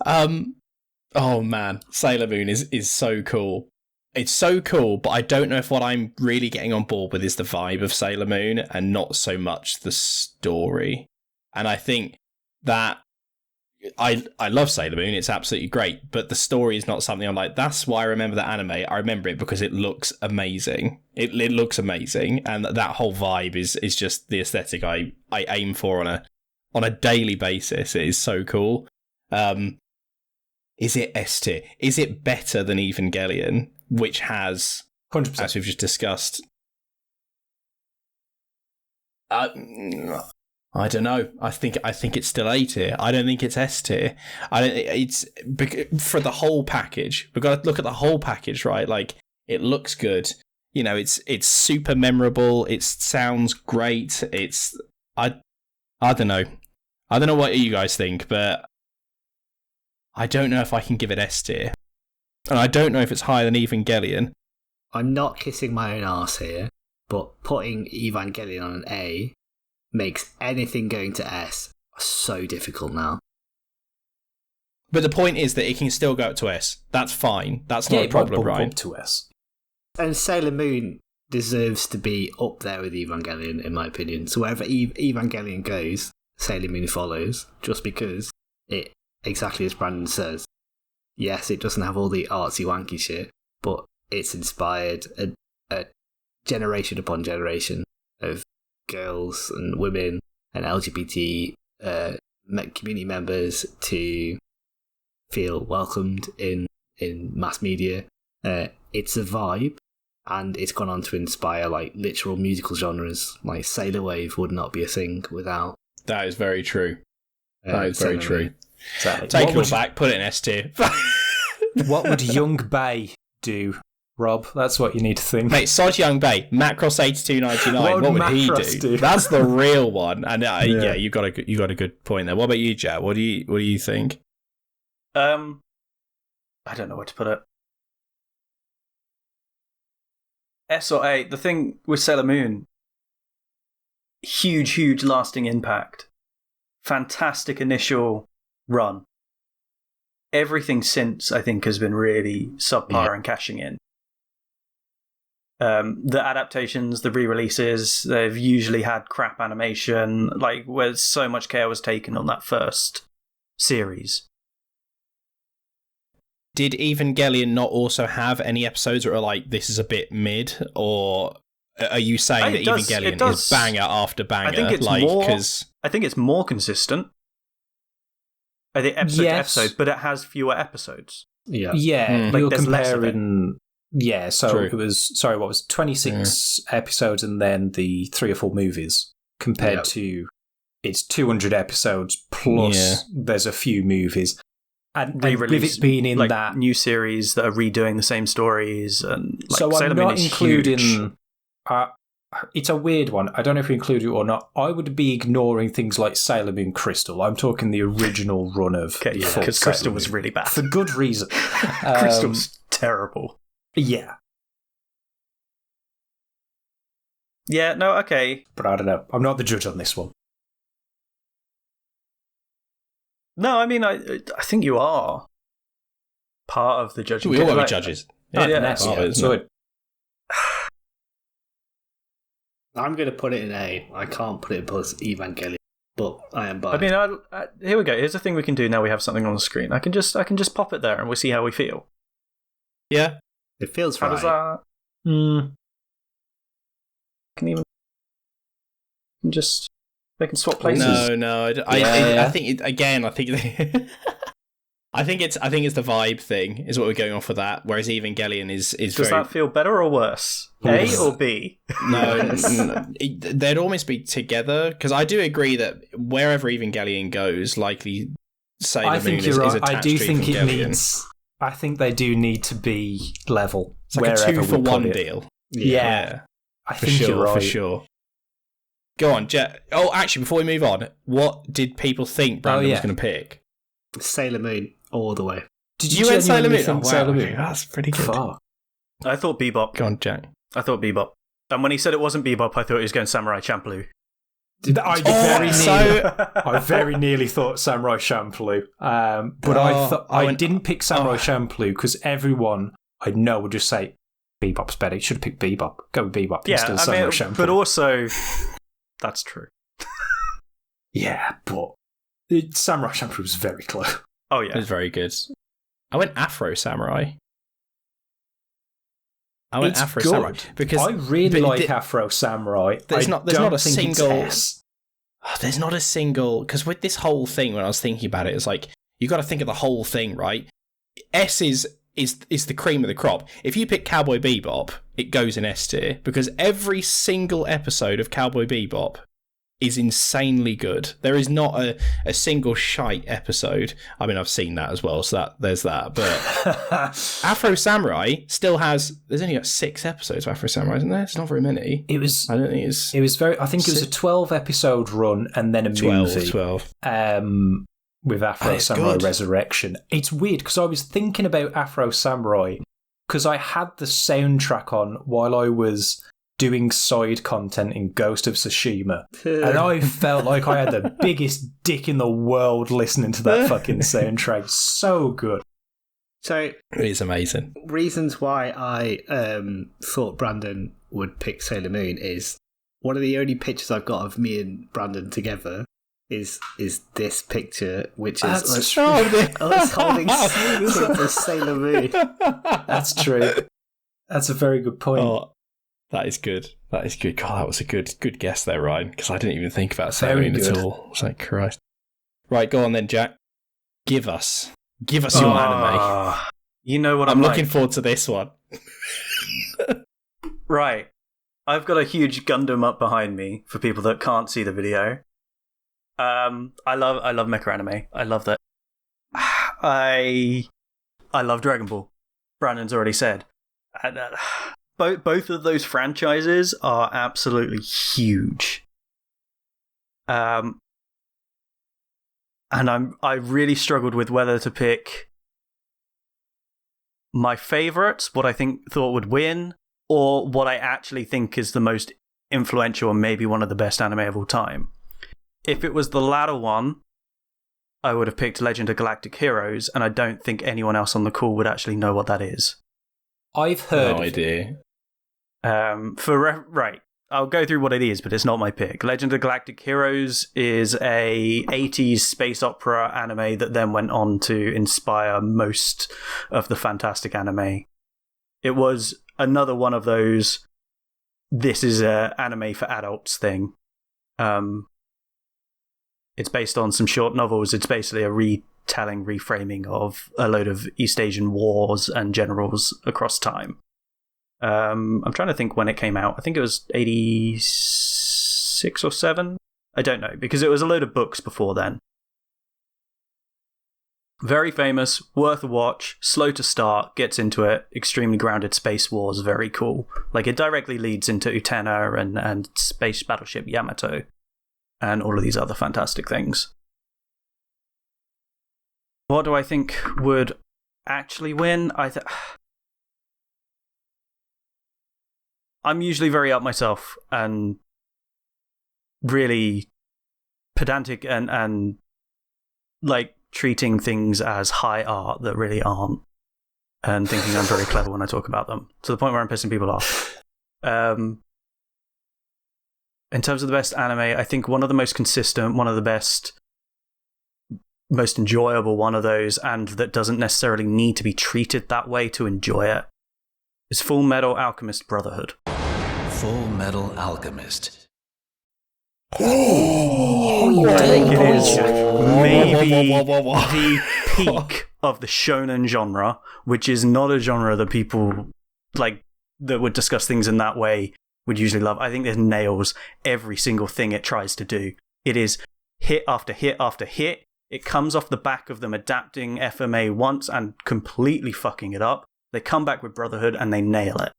Oh man, Sailor Moon is so cool. It's so cool, but I don't know if what I'm really getting on board with is the vibe of Sailor Moon and not so much the story. And I think that I love Sailor Moon. It's absolutely great, but the story is not something I'm like, that's why I remember the anime. I remember it because it looks amazing. It looks amazing, and that whole vibe is just the aesthetic I aim for on a daily basis. It is so cool. Is it S tier? Is it better than Evangelion, which has, 100%. as we've just discussed? I don't know. I think it's still A tier. I don't think it's S tier. It's for the whole package. We've got to look at the whole package, right? Like, it looks good. You know, it's super memorable. It sounds great. I don't know. I don't know what you guys think, but I don't know if I can give it S tier. And I don't know if it's higher than Evangelion. I'm not kissing my own arse here, but putting Evangelion on an A makes anything going to S so difficult now. But the point is that it can still go up to S. That's fine. That's not a problem, right? Up to S. And Sailor Moon deserves to be up there with Evangelion, in my opinion. So wherever Evangelion goes, Sailor Moon follows, just because it, exactly as Brandon says, yes, it doesn't have all the artsy wanky shit, but it's inspired a generation upon generation of girls and women and LGBT community members to feel welcomed in mass media. It's a vibe, and it's gone on to inspire like literal musical genres. Like Sailor Wave would not be a thing without. That is very true. That is very true. Exactly. Take it all back, put it in S tier. What would Young Bae do, Rob? That's what you need to think. Mate, Sod Young Bae, Macross 8299. What would he do? That's the real one. And yeah, you got a good point there. What about you, Jack? What do you think? I don't know where to put it. S or A. The thing with Sailor Moon, huge lasting impact. Fantastic initial run. Everything since, I think, has been really subpar and cashing in. The adaptations, the re-releases, they've usually had crap animation, like where so much care was taken on that first series. Did Evangelion not also have any episodes that are like, this is a bit mid, or are you saying that Evangelion is banger after banger? I think it's I think it's more consistent. I think episode to episode, but it has fewer episodes. Yeah. Like you're there's less of it. comparing. Yeah, so True. it was 26 episodes and then the 3 or 4 movies compared to it's 200 episodes plus there's a few movies. And with it being in like that new series that are redoing the same stories, and like, so Sailor I'm Moon not is including. huge. It's a weird one. I don't know if we include it or not. I would be ignoring things like Sailor Moon Crystal. I'm talking the original run of. Okay, because Crystal was really bad for good reason. Crystal's terrible. Yeah. Yeah. No. Okay. But I don't know. I'm not the judge on this one. No, I mean, I think you are part of the judging. We all want to be judges. I'm going to put it in A. I can't put it plus Evangelion, but I am biased. I mean, here we go. Here's the thing we can do now. We have something on the screen. I can just pop it there, and we'll see how we feel. Yeah, it feels how right. Does that? Can even just they can swap places. No. I think again. I think I think it's the vibe thing is what we're going off for that. Whereas Evangelion is Does that feel better or worse? A or B? No, they'd almost be together, because I do agree that wherever Evangelion goes, likely Sailor Moon is attached I do to think Evangelion. it needs. I think they do need to be level. It's like a 2-for-1 deal. Yeah. I for think sure, you're right. for sure. Go on, Jet. Oh, actually, before we move on, what did people think Brandon was going to pick? Sailor Moon all the way. Did you went Sailor Moon? Think wow. Sailor Moon? That's pretty good. Fuck. I thought Bebop. Go on, Jack. I thought Bebop. And when he said it wasn't Bebop, I thought he was going Samurai Champloo. I very nearly thought Samurai Champloo. But I didn't pick Samurai Champloo because everyone I know would just say Bebop's better. You should have picked Bebop. Go with Bebop instead of Samurai Champloo. But also, that's true. Yeah, but Samurai Champloo was very close. Oh It yeah. was very good. I went Afro Samurai. It's Afro good. Samurai because I really but like Afro Samurai. There's I not don't a think it's single. S. There's not a single, because with this whole thing, when I was thinking about it, it's like you got to think of the whole thing, right? S is the cream of the crop. If you pick Cowboy Bebop, it goes in S tier because every single episode of Cowboy Bebop is insanely good. There is not a single shite episode. I mean, I've seen that as well, so there's that. But Afro Samurai still has. There's only got 6 episodes of Afro Samurai, isn't there? It's not very many. It was. I don't think it's. It was very. I think it was a 12-episode run and then a 12, movie. 12. With Afro it's Samurai good. Resurrection. It's weird because I was thinking about Afro Samurai because I had the soundtrack on while I was doing side content in Ghost of Tsushima, and I felt like I had the biggest dick in the world listening to that fucking soundtrack. So good. So, It's amazing. reasons why I thought Brandon would pick Sailor Moon is one of the only pictures I've got of me and Brandon together is this picture, which is That's us, true. us holding the Sailor Moon. That's true. That's a very good point. Oh, that is good. That is good. God, that was a good guess there, Ryan, because I didn't even think about Sailor Very Moon at good. all. It's like, Christ. Right, go on then, Jack. Give us your anime. Ah, you know what I'm I'm looking like. forward to this one. Right. I've got a huge Gundam up behind me for people that can't see the video. I love mecha anime. I love that. I love Dragon Ball. Brandon's already said. And, both of those franchises are absolutely huge. And I really struggled with whether to pick my favorites, what I thought would win, or what I actually think is the most influential and maybe one of the best anime of all time. If it was the latter one, I would have picked Legend of Galactic Heroes, and I don't think anyone else on the call would actually know what that is. I've heard. No idea. Right, I'll go through what it is, but it's not my pick. Legend of Galactic Heroes is a 80s space opera anime that then went on to inspire most of the fantastic anime. It was another one of those, this is a anime for adults thing. It's based on some short novels. It's basically a retelling, reframing of a load of East Asian wars and generals across time. I'm trying to think when it came out. I think it was 86 or 7. I don't know, because it was a load of books before then. Very famous, worth a watch, slow to start, gets into it, extremely grounded space wars, very cool. Like, it directly leads into Utena and Space Battleship Yamato and all of these other fantastic things. What do I think would actually win? I'm usually very up myself and really pedantic and like treating things as high art that really aren't, and thinking I'm very clever when I talk about them, to the point where I'm pissing people off. In terms of the best anime, I think one of the most consistent, one of the best, most enjoyable one of those, and that doesn't necessarily need to be treated that way to enjoy it, is Full Metal Alchemist Brotherhood. Full Metal Alchemist. I think it is maybe the peak of the shonen genre, which is not a genre that people like that would discuss things in that way would usually love. I think it nails every single thing it tries to do. It is hit after hit after hit. It comes off the back of them adapting FMA once and completely fucking it up. They come back with Brotherhood and they nail it.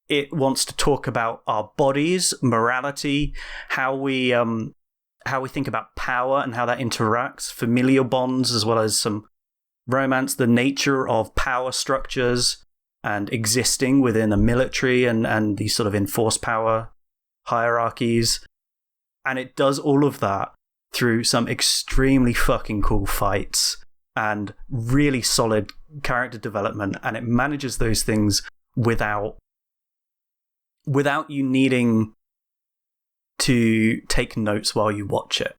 It wants to talk about our bodies, morality, how we think about power and how that interacts, familial bonds, as well as some romance, the nature of power structures and existing within a military and these sort of enforced power hierarchies. And it does all of that through some extremely fucking cool fights and really solid character development. And it manages those things without you needing to take notes while you watch it.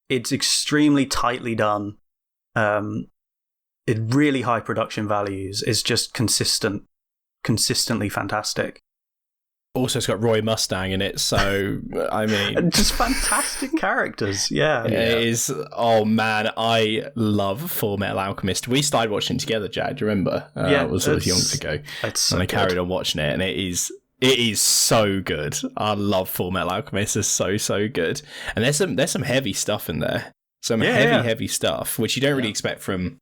It's extremely tightly done. It really high production values. It's just consistently fantastic. Also, it's got Roy Mustang in it, so I mean, just fantastic characters. Yeah, it is. Oh man, I love Full Metal Alchemist. We started watching it together, Jack. Do you remember? Yeah, it was yonks ago, so and I carried on watching it, and it is so good. I love Full Metal Alchemist. It's so good, and there's some heavy stuff in there. Some heavy stuff, which you don't really expect from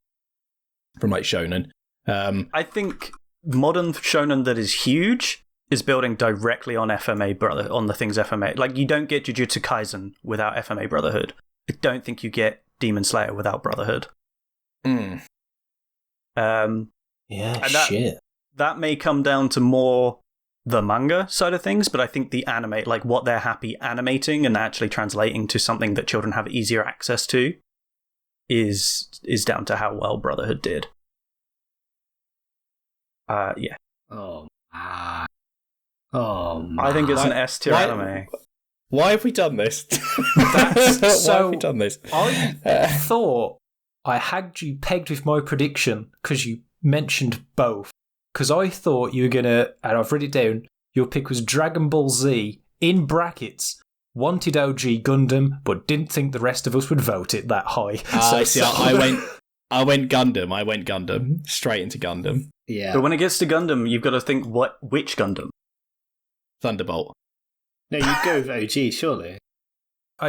like shonen. I think modern shonen that is huge is building directly on on the things FMA. Like, you don't get Jujutsu Kaisen without FMA Brotherhood. I don't think you get Demon Slayer without Brotherhood. Yeah, shit. That may come down to more the manga side of things, but I think the anime, like what they're happy animating and actually translating to something that children have easier access to, is down to how well Brotherhood did. Yeah. Oh, man. Oh, man. I think it's an S tier anime. Why have we done this? Why have we done this? I thought I had you pegged with my prediction because you mentioned both. Because I thought you were going to, and I've written it down, your pick was Dragon Ball Z, in brackets, wanted OG Gundam, but didn't think the rest of us would vote it that high. I went Gundam. Straight into Gundam. Yeah. But when it gets to Gundam, you've got to think, which Gundam? Thunderbolt. No, you'd go with OG, surely.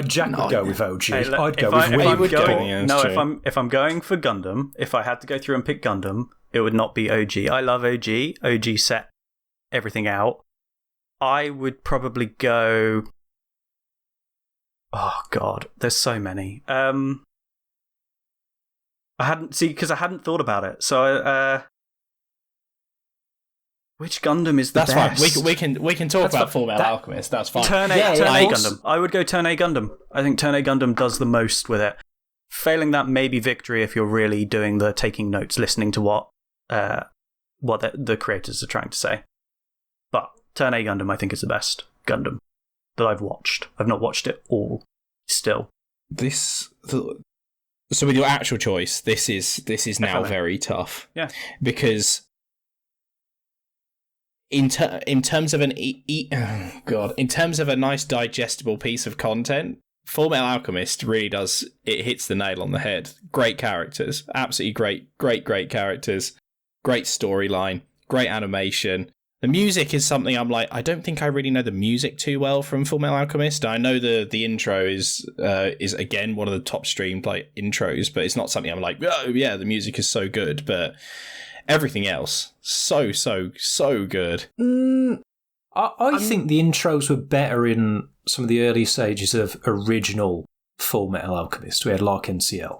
Jack would go with OG. Hey, I'd go with Wing. If I'm going for Gundam, if I had to go through and pick Gundam, it would not be OG. I love OG. OG set everything out. I would probably go... Oh, God. There's so many. I hadn't thought about it. So, which Gundam is the best? That's fine. We can talk about Full Metal Alchemist. That's fine. Turn A Gundam. I would go Turn A Gundam. I think Turn A Gundam does the most with it. Failing that, maybe Victory if you're really doing the taking notes, listening to what the creators are trying to say. But Turn A Gundam, I think, is the best Gundam that I've watched. I've not watched it all still. So with your actual choice, this is now very tough. Yeah, because in terms of in terms of a nice digestible piece of content, Full Metal Alchemist really does, it hits the nail on the head. Great characters, absolutely great characters, great storyline, great animation. The music is something I'm like, I don't think I really know the music too well from Full Metal Alchemist. I know the intro is again one of the top streamed like intros, but it's not something I'm like, oh yeah, the music is so good. But everything else, so good. I think the intros were better in some of the early stages of original Full Metal Alchemist. We had Lark NCL.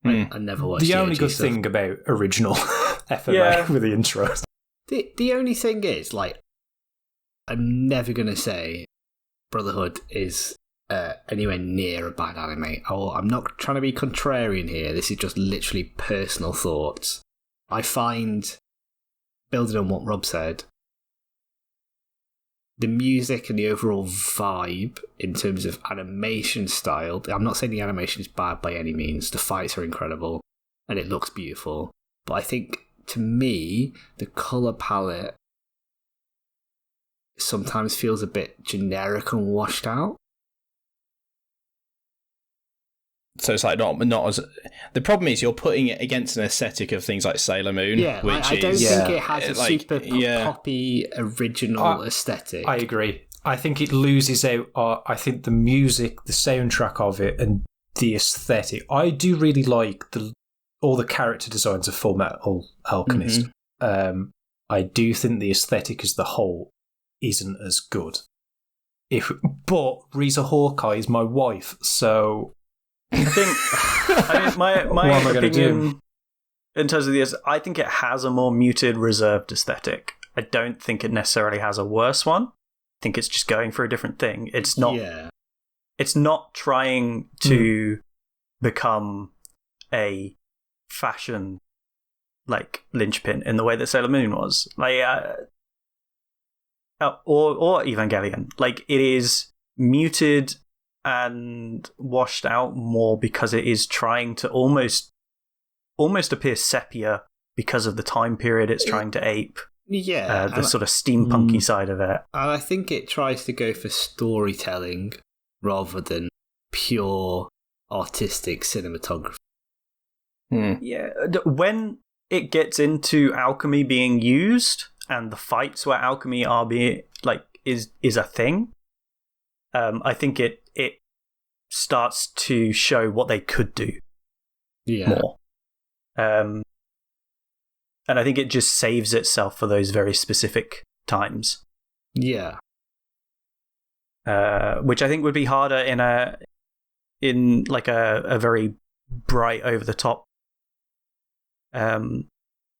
I never watched the the only OG good stuff. thing about original FMA with the intros. The only thing is, like, I'm never going to say Brotherhood is anywhere near a bad anime. I'm not trying to be contrarian here. This is just literally personal thoughts. I find, building on what Rob said, the music and the overall vibe in terms of animation style, I'm not saying the animation is bad by any means. The fights are incredible and it looks beautiful. But I think, to me, the colour palette sometimes feels a bit generic and washed out. So it's like not as. The problem is you're putting it against an aesthetic of things like Sailor Moon, which I don't is think it has a like, super poppy original aesthetic. I agree. I think it loses out. I think the music, the soundtrack of it, and the aesthetic. I do really like all the character designs of Full Metal Alchemist. Mm-hmm. I do think the aesthetic as the whole isn't as good. But Risa Hawkeye is my wife, so I think my opinion in terms of this, I think it has a more muted, reserved aesthetic. I don't think it necessarily has a worse one. I think it's just going for a different thing. It's not. Yeah. It's not trying to become a fashion like linchpin in the way that Sailor Moon was, like, or Evangelion. Like, it is muted and washed out more because it is trying to almost appear sepia because of the time period it's trying to ape. Yeah. The sort of steampunky side of it. And I think it tries to go for storytelling rather than pure artistic cinematography. Yeah, when it gets into alchemy being used and the fights where alchemy is a thing, I think it starts to show what they could do more. And I think it just saves itself for those very specific times. Yeah. Which I think would be harder in a very bright, over the top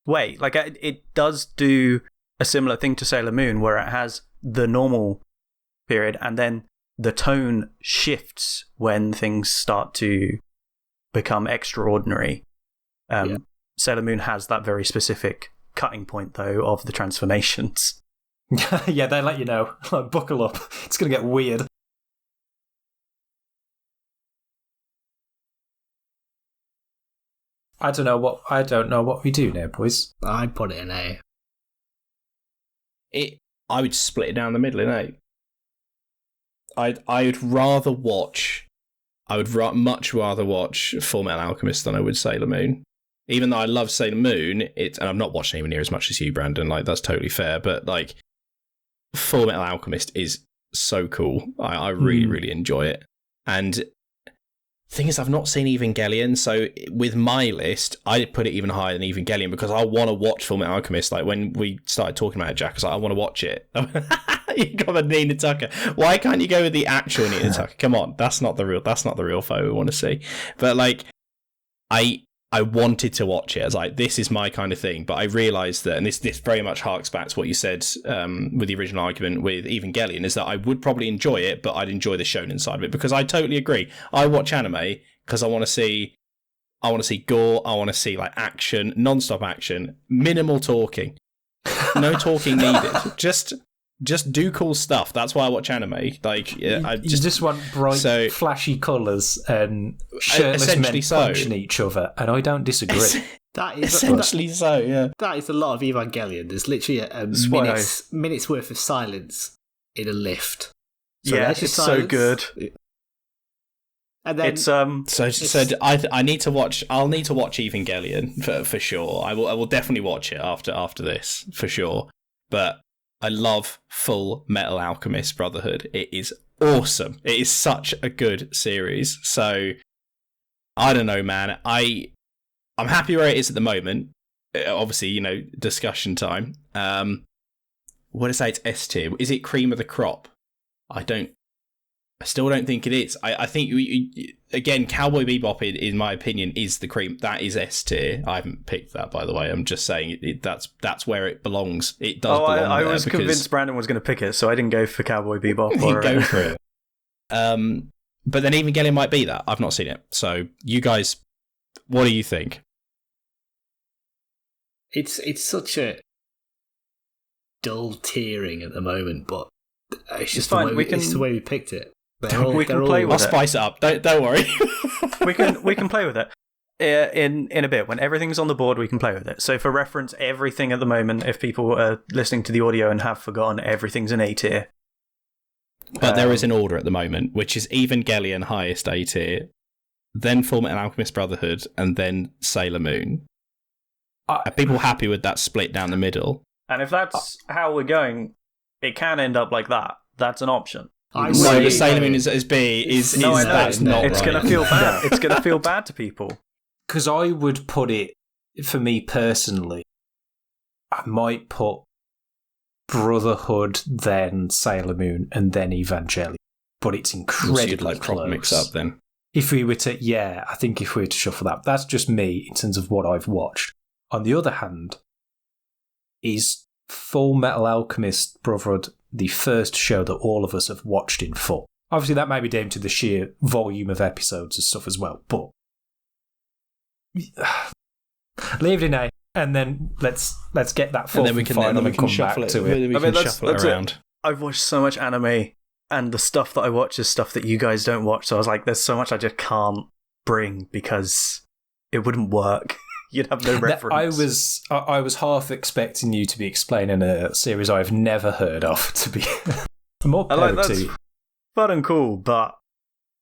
way. Like it does do a similar thing to Sailor Moon, where it has the normal period and then the tone shifts when things start to become extraordinary. Sailor Moon has that very specific cutting point, though, of the transformations. Yeah, they let you know. Like, buckle up. It's going to get weird. I don't know what we do now, boys. I'd put it in A. I would split it down the middle in A. I'd rather watch. I would much rather watch Full Metal Alchemist than I would Sailor Moon. Even though I love Sailor Moon, and I've not watched anywhere near as much as you, Brandon. Like, that's totally fair. But like, Full Metal Alchemist is so cool. I really, really enjoy it. And thing is, I've not seen Evangelion, so with my list, I put it even higher than Evangelion because I want to watch Full Metal Alchemist. Like, when we started talking about it, Jack, I was like, I want to watch it. You got a Nina Tucker. Why can't you go with the actual Nina Tucker? Come on, that's not the real photo we want to see. But like, I wanted to watch it. I was like, this is my kind of thing. But I realised that, and this very much harks back to what you said with the original argument with Evangelion, is that I would probably enjoy it, but I'd enjoy the shonen side of it, because I totally agree. I watch anime because I want to see gore. I want to see like action, non-stop action, minimal talking, no talking needed. Just do cool stuff. That's why I watch anime. Like, I just want bright, flashy colours and shirtless men punching each other, and I don't disagree. That is essentially so. Yeah, that is a lot of Evangelion. There's literally a minutes worth of silence in a lift. So it's so good. And then it's I need to watch. I'll need to watch Evangelion for sure. I will definitely watch it after this for sure. But I love Full Metal Alchemist Brotherhood. It is awesome. It is such a good series. So I don't know, man. I'm happy where it is at the moment. Obviously, discussion time. What did I say? It's S tier. Is it cream of the crop? I still don't think it is. I think, again, Cowboy Bebop, in my opinion, is the cream. That is S tier. I haven't picked that, by the way. I'm just saying that's where it belongs. It does belong there. I was convinced Brandon was going to pick it, so I didn't go for Cowboy Bebop. Go for it. But then Evangelion might be that. I've not seen it. So you guys, what do you think? It's such a dull tiering at the moment, but it's just it's the way we picked it. We can play with it. I'll spice it up. Don't worry. we can play with it in a bit. When everything's on the board, we can play with it. So for reference, everything at the moment, if people are listening to the audio and have forgotten, everything's an A tier. But there is an order at the moment, which is Evangelion highest A tier, then Full Metal Alchemist Brotherhood, and then Sailor Moon. Are people happy with that split down the middle? And if that's how we're going, it can end up like that. That's an option. No, but Sailor Moon is B. That's not it's right. going to feel bad. It's going to feel bad to people. Because I would put it, for me personally, I might put Brotherhood, then Sailor Moon, and then Evangelion. But it's incredibly close. Proper mix up then. If we were to, I think if we were to shuffle that, that's just me in terms of what I've watched. On the other hand, is Full Metal Alchemist Brotherhood the first show that all of us have watched in full? Obviously, that may be down to the sheer volume of episodes and stuff as well, but leave it in A, and then let's get that full, and then we can come back to it. I mean, shuffle it around. I've watched so much anime and the stuff that I watch is stuff that you guys don't watch. So I was like, there's so much I just can't bring because it wouldn't work. You'd have no reference. I was half expecting you to be explaining a series I've never heard of. To be more power to that's you. fun and cool, but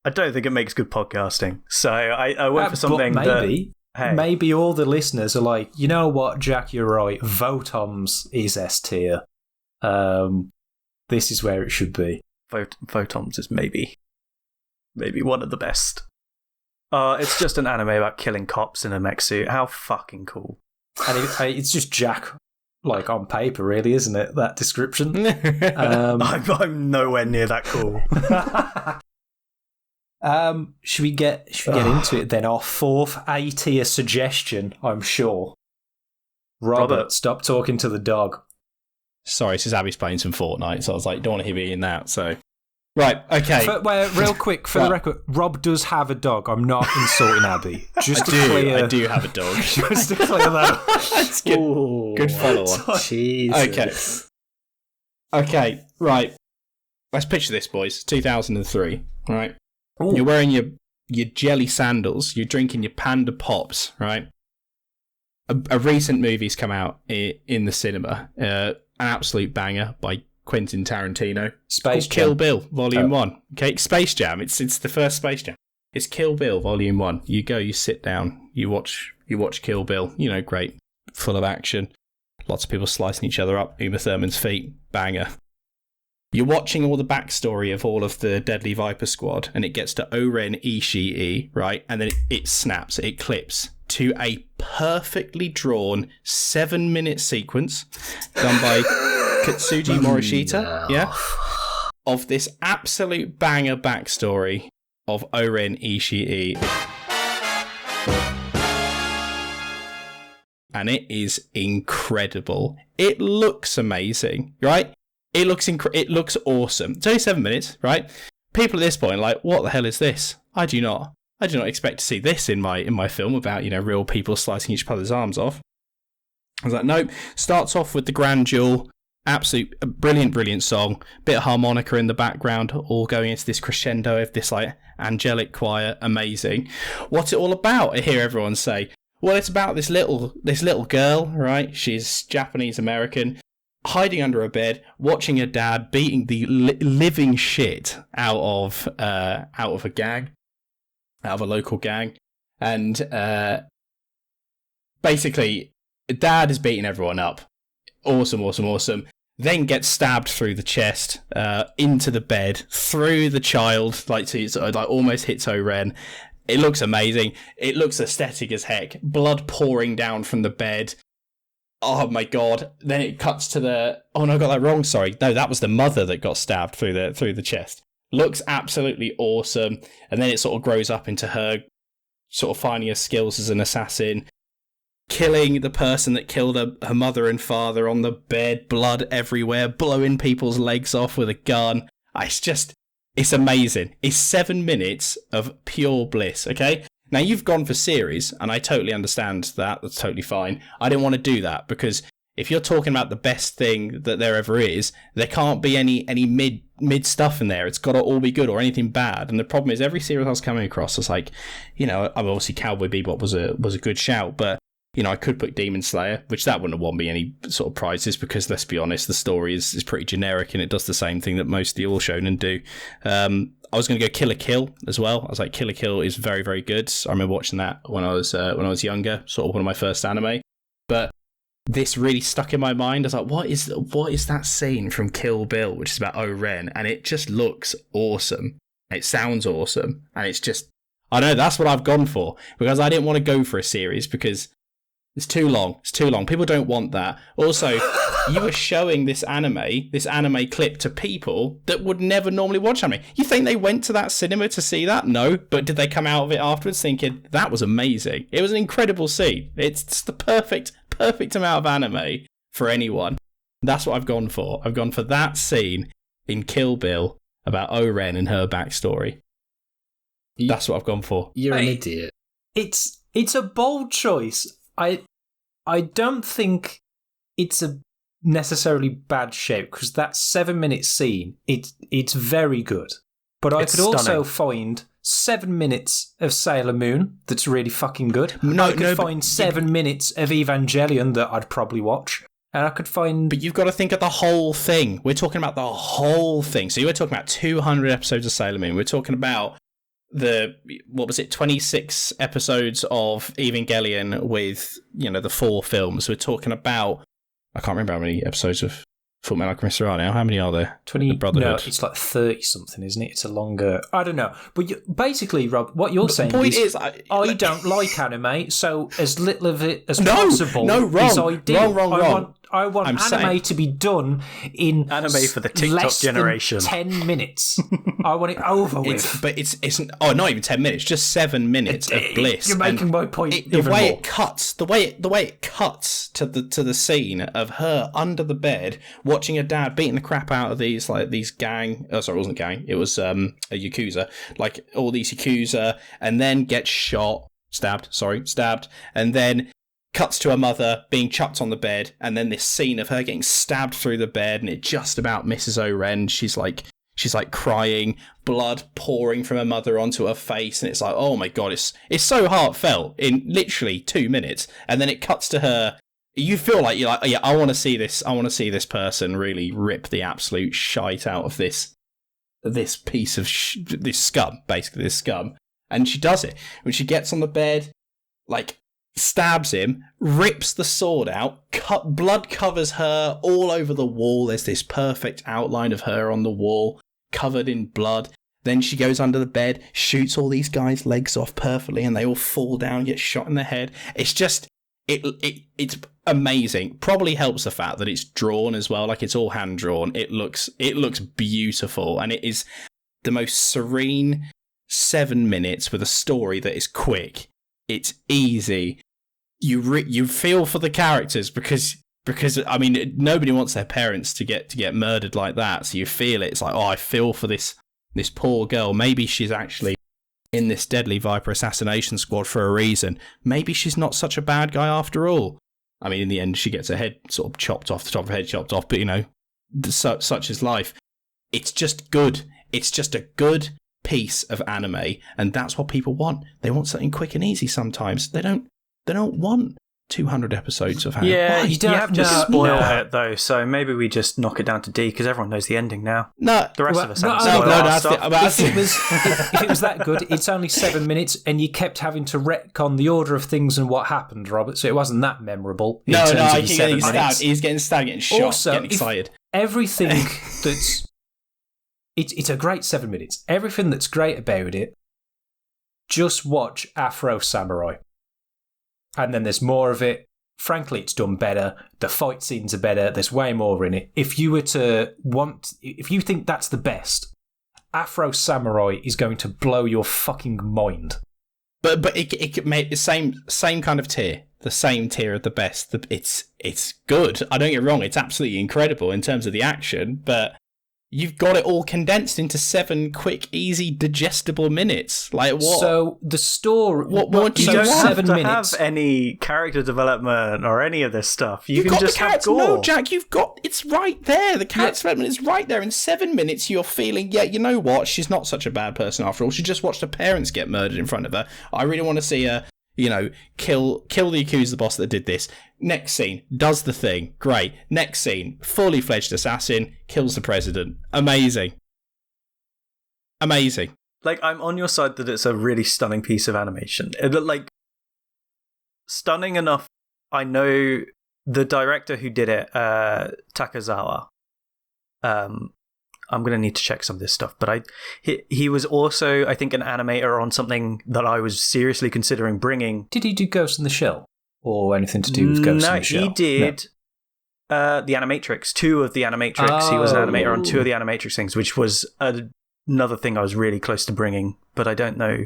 I don't think it makes good podcasting. So I went for something Maybe all the listeners are like, you know what, Jack, you're right. Votoms is S tier. This is where it should be. Votoms is maybe one of the best. It's just an anime about killing cops in a mech suit. How fucking cool. And it's just Jack, like, on paper, really, isn't it? That description. I'm nowhere near that cool. Should we get into it then? Our fourth A-tier suggestion, I'm sure. Robert, stop talking to the dog. Sorry, this is Abby's playing some Fortnite, so I was like, don't want to hear me in that, so... Right, okay. Real quick, for the record, Rob does have a dog. I'm not insulting Abby. I do have a dog. Just to clear that. That's good. Ooh, Good follow-on. Jesus. Okay, right. Let's picture this, boys. 2003, right? Ooh. You're wearing your jelly sandals. You're drinking your Panda Pops, right? A recent movie's come out in the cinema. An absolute banger by Quentin Tarantino. Space Jam. Kill Bill, Volume 1. Okay, Space Jam. It's the first Space Jam. It's Kill Bill, Volume 1. You go, you sit down, you watch Kill Bill. You know, great. Full of action. Lots of people slicing each other up. Uma Thurman's feet. Banger. You're watching all the backstory of all of the Deadly Viper Squad, and it gets to Oren Ishii, right? And then it snaps, it clips to a perfectly drawn 7-minute sequence done by Katsuji Morishita, of this absolute banger backstory of Oren Ishii. And it is incredible. It looks amazing, right? It looks awesome. It's only 7 minutes, right? People at this point are like, what the hell is this? I do not expect to see this in my film about, real people slicing each other's arms off. I was like, nope. Starts off with the grand duel. Absolute brilliant song. Bit of harmonica in the background, all going into this crescendo of this like angelic choir. Amazing. What's it all about? I hear everyone say, well, it's about this little girl, right? She's Japanese American, hiding under a bed, watching her dad beating the living shit out of a gang, out of a local gang, and basically, dad is beating everyone up. Awesome. Then gets stabbed through the chest, into the bed, through the child, like almost hits Oren. It looks amazing. It looks aesthetic as heck. Blood pouring down from the bed. Oh my god. Then it cuts to the... Oh no, I got that wrong, sorry. No, that was the mother that got stabbed through the chest. Looks absolutely awesome. And then it sort of grows up into her sort of finding her skills as an assassin, killing the person that killed her mother and father on the bed, blood everywhere, blowing people's legs off with a gun. It's amazing. It's 7 minutes of pure bliss, okay? Now, you've gone for series, and I totally understand that. That's totally fine. I didn't want to do that, because if you're talking about the best thing that there ever is, there can't be any mid stuff in there. It's got to all be good or anything bad. And the problem is, every series I was coming across was like, obviously Cowboy Bebop was a good shout, but I could put Demon Slayer, which that wouldn't have won me any sort of prizes because, let's be honest, the story is pretty generic and it does the same thing that most of the all shonen do. I was going to go Kill la Kill as well. I was like, Kill la Kill is very, very good. I remember watching that when I was younger, sort of one of my first anime. But this really stuck in my mind. I was like, what is that scene from Kill Bill, which is about O-Ren? And it just looks awesome. It sounds awesome. And it's just, I know that's what I've gone for, because I didn't want to go for a series because it's too long. People don't want that. Also, you were showing this anime clip to people that would never normally watch anime. You think they went to that cinema to see that? No. But did they come out of it afterwards thinking, that was amazing? It was an incredible scene. It's the perfect amount of anime for anyone. That's what I've gone for. I've gone for that scene in Kill Bill about O-Ren and her backstory. That's what I've gone for. You're an idiot. It's a bold choice. I don't think it's a necessarily bad shape because that 7-minute scene, it's very good. But I could also find 7 minutes of Sailor Moon that's really fucking good. I could find 7 minutes of Evangelion that I'd probably watch. And I could find... But you've got to think of the whole thing. We're talking about the whole thing. So you were talking about 200 episodes of Sailor Moon. We're talking about 26 episodes of Evangelion with, the 4 films. We're talking about... I can't remember how many episodes of Fullmetal Alchemist there are now. How many are there? 20. The Brotherhood. No, it's like 30 something, isn't it? It's a longer. I don't know, but basically, Rob, what you're saying is, I don't like anime, so as little of it as possible. No, wrong, is ideal. wrong. I want anime to be done in anime for the TikTok less generation. Than 10 minutes. I want it over with. But it's not even 10 minutes, just 7 minutes of bliss. You're making my point. The way it cuts to the scene of her under the bed watching her dad beating the crap out of these gang. Oh, sorry, it wasn't gang. It was a yakuza. Like all these yakuza, and then gets stabbed, and then cuts to her mother being chucked on the bed, and then this scene of her getting stabbed through the bed, and it just about misses Oren. She's like crying, blood pouring from her mother onto her face, and it's like, oh my god, it's so heartfelt in literally 2 minutes, and then it cuts to her. You feel like you're like, oh, yeah, I want to see this. I want to see this person really rip the absolute shite out of this piece of this scum, basically this scum, and she does it when she gets on the bed, stabs him, rips the sword out, blood covers her all over the wall. There's this perfect outline of her on the wall, covered in blood. Then she goes under the bed, shoots all these guys' legs off perfectly, and they all fall down, get shot in the head. It's just, it's amazing. Probably helps the fact that it's drawn as well, it's all hand drawn. It looks beautiful, and it is the most serene 7 minutes with a story that is quick. It's easy. You feel for the characters because I mean nobody wants their parents to get murdered like that. So you feel it. It's like, oh, I feel for this poor girl. Maybe she's actually in this deadly Viper assassination squad for a reason. Maybe she's not such a bad guy after all. I mean, in the end, she gets her head sort of chopped off, the top of her head chopped off. But such is life. It's just good. It's just a good piece of anime, and that's what people want. They want something quick and easy sometimes. They don't want 200 episodes of anime. Yeah, you have to spoil No. it though, so maybe we just knock it down to D because everyone knows the ending now. No, The rest of us haven't no, spoiled no, our that's stuff. If it was that good, it's only 7 minutes, and you kept having to retcon the order of things and what happened, Robert. So it wasn't that memorable. No, in terms I of keep 7 getting stabbed. minutes. He's getting stabbed, getting shot, Also, getting excited. Everything that's it's a great 7 minutes. Everything that's great about it, just watch Afro Samurai. And then there's more of it. Frankly, it's done better. The fight scenes are better. There's way more in it. If you think that's the best, Afro Samurai is going to blow your fucking mind. But it could make the same kind of tier. The same tier of the best. It's good. I don't get me wrong. It's absolutely incredible in terms of the action, but you've got it all condensed into 7 quick, easy, digestible minutes. Like what? So the story. What do You you don't have 7 to minutes. have any character development or any of this stuff. You You've can got just the have character. gore. No, Jack, it's right there. The character development is right there. In 7 minutes, you're feeling, yeah, you know what? She's not such a bad person after all. She just watched her parents get murdered in front of her. I really want to see her, kill the Yakuza boss that did this. Next scene, does the thing. Great. Next scene, fully fledged assassin, kills the president. Amazing. I'm on your side that it's a really stunning piece of animation. Stunning enough. I know the director who did it, Takazawa. I'm going to need to check some of this stuff, but he was also, I think, an animator on something that I was seriously considering bringing. Did he do Ghost in the Shell? Or anything to do with Ghost in the Shell? No, he did the Animatrix, 2 of the Animatrix. He was an animator on 2 of the Animatrix things, which was another thing I was really close to bringing, but I don't know.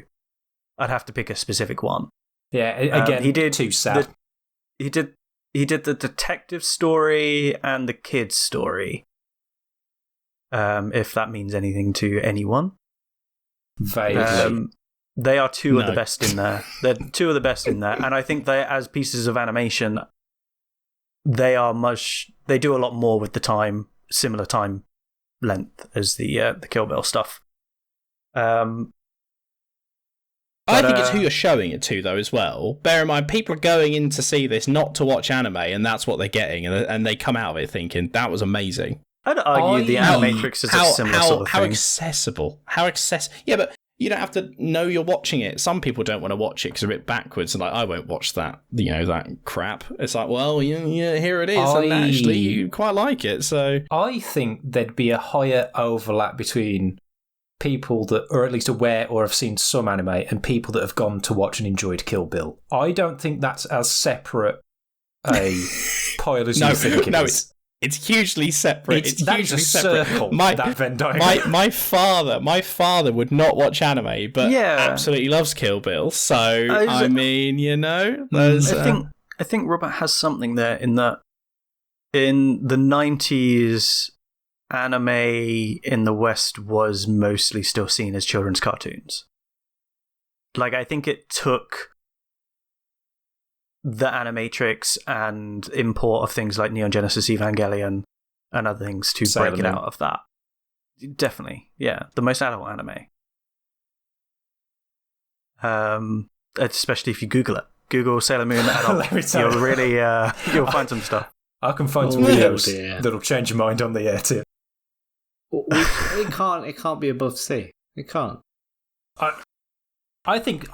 I'd have to pick a specific one. Yeah, again, he did too sad. He did the detective story and the kids story. If that means anything to anyone. Vaguely. They are 2 of the best in there. They're 2 of the best in there, and I think they, as pieces of animation, they are much they do a lot more with the time, similar time length as the Kill Bill stuff. I think it's who you're showing it to, though, as well. Bear in mind, people are going in to see this not to watch anime, and that's what they're getting, and they come out of it thinking, that was amazing. I'd argue the Animatrix is a similar sort of thing. How accessible. Yeah, but you don't have to know you're watching it. Some people don't want to watch it because they're a bit backwards, and like, I won't watch that, that crap. It's like, well, yeah, here it is, and actually, you quite like it, so... I think there'd be a higher overlap between people that are at least aware or have seen some anime and people that have gone to watch and enjoyed Kill Bill. I don't think that's as separate a pile as you think it is. It's hugely separate. It's hugely separate. Circle, that Venn diagram. My father would not watch anime, but absolutely loves Kill Bill. So I think Robert has something there in that in the 90s, anime in the West was mostly still seen as children's cartoons. Like, I think it took the Animatrix and import of things like Neon Genesis Evangelion and other things to break it out of that. Definitely, yeah. The most adult anime. Especially if you Google it. Google Sailor Moon adult. You'll really, you'll find some stuff. I can find some videos that'll change your mind on the air too. It can't be above C. It can't. I think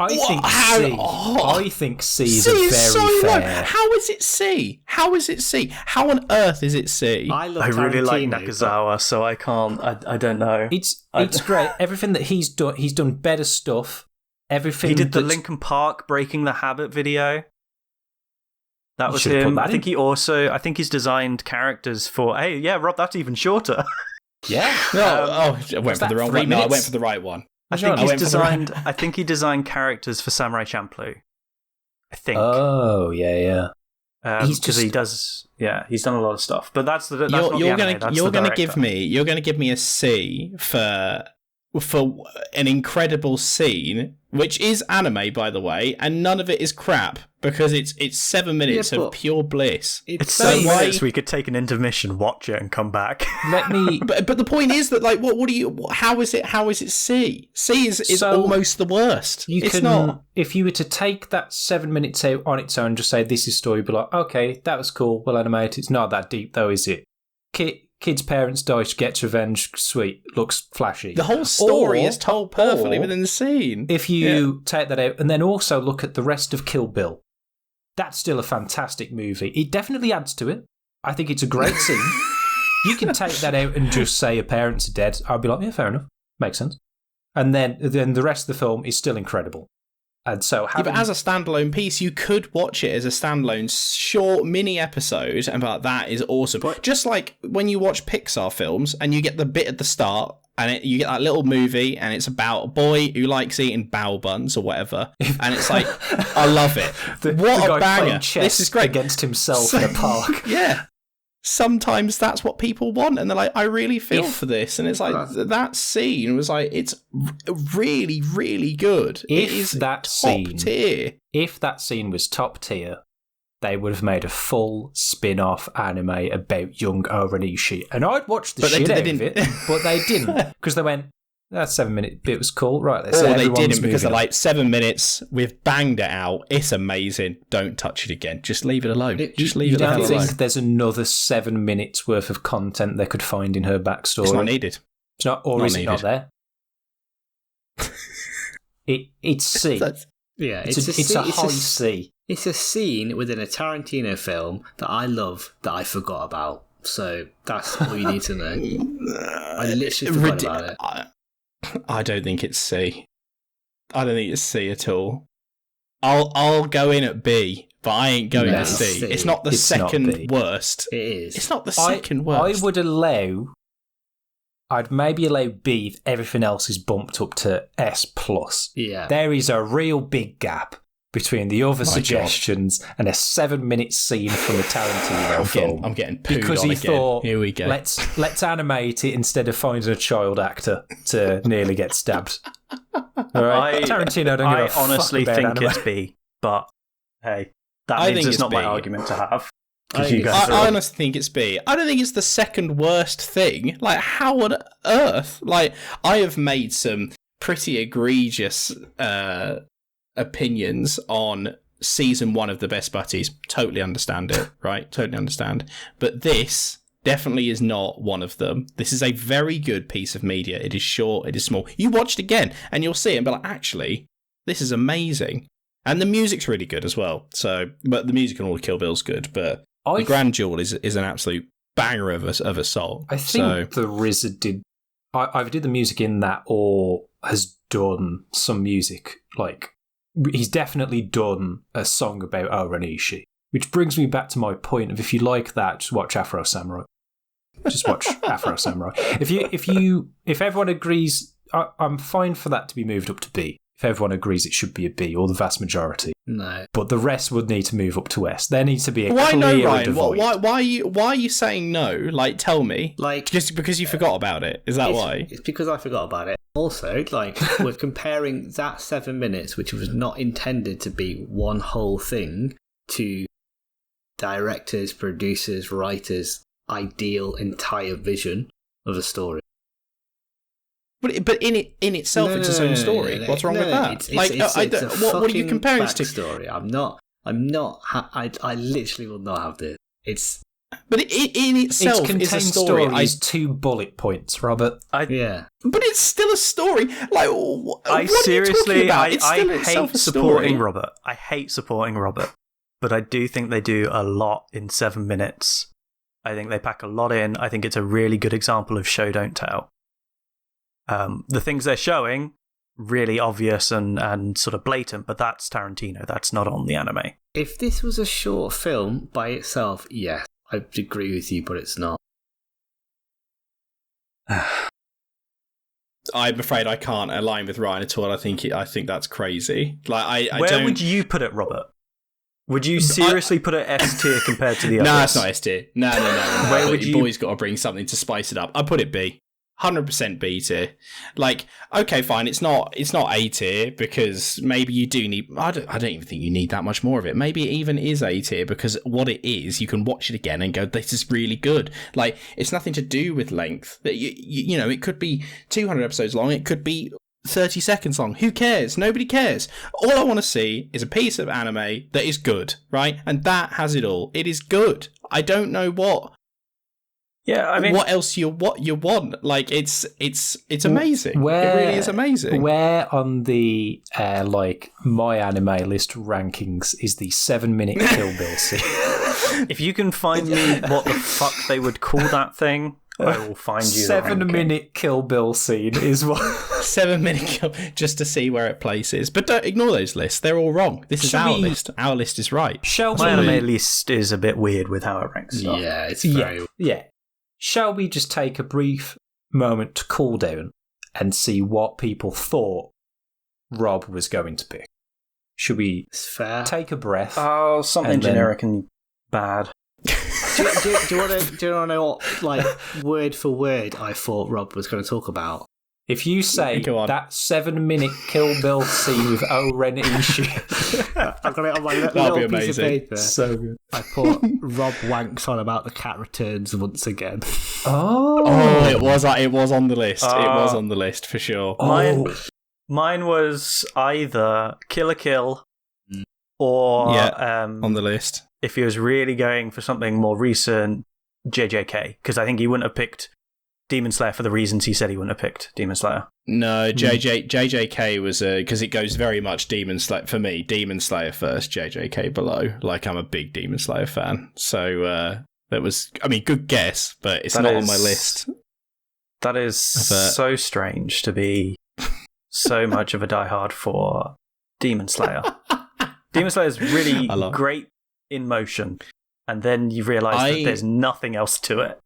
C is very fair. Low. How is it C? How on earth is it C? I really like Nakazawa, so I can't. I don't know. It's great. Everything that he's done better stuff. Everything he did the Linkin Park Breaking the Habit video. That was him. I think he's designed characters for. Hey, yeah, Rob, that's even shorter. Yeah. I went for the wrong one. No, I went for the right one. I think he designed characters for Samurai Champloo. I think. Oh, yeah. Because he does. Yeah, he's done a lot of stuff. But you're going to give me a C for an incredible scene, which is anime, by the way, and none of it is crap because it's 7 minutes of pure bliss. It's 7 minutes. We could take an intermission, watch it, and come back. But the point is that, like, what do you? How is it C? C is almost the worst. It's not. If you were to take that 7 minutes out on its own, just say this is story, be like, okay, that was cool, we'll animate it. It's not that deep, though, is it? Kid's parents die, she gets revenge, sweet, looks flashy. The whole story is told perfectly within the scene. If you take that out and then also look at the rest of Kill Bill, that's still a fantastic movie. It definitely adds to it. I think it's a great scene. You can take that out and just say your parents are dead. I'd be like, yeah, fair enough. Makes sense. And then the rest of the film is still incredible. And so but as a standalone piece, you could watch it as a standalone short mini episode and be like, that is awesome. But just like when you watch Pixar films and you get the bit at the start and you get that little movie and it's about a boy who likes eating bao buns or whatever, and it's like, I love it. What a banger. This is great. Against himself in a park. Yeah. Sometimes that's what people want, and they're like, I really feel for this. And it's like, that scene was like, it's really, really good. It is top tier. If that scene was top tier, they would have made a full spin-off anime about young Oranishi. And I'd watch the shit out of it, but they didn't. Because they went, that 7 minute bit was cool. Right, let's Or they didn't because they're like, 7 minutes, we've banged it out, it's amazing, don't touch it again. Just leave it alone. Just leave it alone. You don't think there's another 7 minutes worth of content they could find in her backstory? It's not needed. It's not, or is it not there? It's C. Yeah, it's a high C. It's a scene within a Tarantino film that I love that I forgot about. So that's all you need to know. I literally forgot about it. I don't think it's C. I don't think it's C at all. I'll go in at B, but I ain't going to C. It's not the second worst. It is. It's not the second worst. I'd maybe allow B if everything else is bumped up to S+. Yeah. There is a real big gap between the other suggestions and a 7 minute scene from a Tarantino film. I'm getting pooed because on he again. Thought, here we go. Let's animate it instead of finding a child actor to nearly get stabbed. All right, Tarantino. I honestly think it's B, but hey, that means it's not my argument to have. Because you guys I honestly think it's B. I don't think it's the second worst thing. Like, how on earth? Like, I have made some pretty egregious opinions on season 1 of The Best Butties. Totally understand it, right? Totally understand. But this definitely is not one of them. This is a very good piece of media. It is short, it is small. You watch it again and you'll see it and be like, actually, this is amazing. And the music's really good as well. So, but the music on all the Kill Bill's good, but the Grand Jewel is an absolute banger of a song. I think the RZA did either did the music in that or has done some music. Like, he's definitely done a song about Oranishi. Which brings me back to my point of, if you like that, just watch Afro Samurai. Just watch Afro Samurai. If everyone agrees, I'm fine for that to be moved up to B. If everyone agrees it should be a B, or the vast majority. No. But the rest would need to move up to S. There needs to be a why clear no, Ryan? divide. Why are you saying no? Like, tell me. Like, just because you forgot about it? Is that why? It's because I forgot about it. Also, like, we're comparing that 7 minutes, which was not intended to be one whole thing, to directors, producers, writers' ideal entire vision of a story. But in itself, it's its own story. What's wrong with that? What are you comparing it to? Story. I'm not. I literally will not have this. But in itself, it's is a story. Is 2 bullet points, Robert. Yeah. But it's still a story. Like, I seriously, I hate supporting Robert. I hate supporting Robert. But I do think they do a lot in 7 minutes. I think they pack a lot in. I think it's a really good example of show don't tell. The things they're showing, really obvious and sort of blatant, but that's Tarantino. That's not on the anime. If this was a short film by itself, yes, I'd agree with you, but it's not. I'm afraid I can't align with Ryan at all. I think that's crazy. Like, Where would you put it, Robert? Would you seriously put it S tier compared to the others? No, it's not S tier. No. Where would you? Boy's got to bring something to spice it up. I'd put it B. 100% B tier. Like, okay, fine. It's not A tier because maybe you do need. I don't even think you need that much more of it. Maybe it even is A tier because what it is, you can watch it again and go, "This is really good." Like, it's nothing to do with length. That you know, it could be 200 episodes long. It could be 30 seconds long. Who cares? Nobody cares. All I want to see is a piece of anime that is good, right? And that has it all. It is good. I don't know what. Yeah, I mean, what else you want? Like, it's amazing. It really is amazing. Where on the like my anime list rankings is the 7-minute Kill Bill scene? If you can find me what the fuck they would call that thing, I will find you. 7-minute Kill Bill scene is what. 7-minute kill, just to see where it places. But don't ignore those lists; they're all wrong. This is our list. Our list is right. My anime list is a bit weird with how it ranks. Yeah, it's very yeah. Shall we just take a brief moment to cool down and see what people thought Rob was going to pick? Should we take a breath? Oh, something generic and bad. do you want to know what, like, word for word I thought Rob was going to talk about? If you say that 7-minute Kill Bill scene with O-Ren Ishii, I've got it on my little piece of paper. So good. I put Rob wanks on about the cat returns once again. Oh, it was on the list. It was on the list for sure. Mine was either Kill la Kill or on the list. If he was really going for something more recent, JJK, because I think he wouldn't have picked Demon Slayer for the reasons he said he wouldn't have picked Demon Slayer. No, JJK was because it goes very much Demon Slayer for me. Demon Slayer first, JJK below. Like, I'm a big Demon Slayer fan, so that was, I mean, good guess, but it's not on my list. That is so strange to be so much of a diehard for Demon Slayer. Demon Slayer is really great in motion, and then you realise that there's nothing else to it.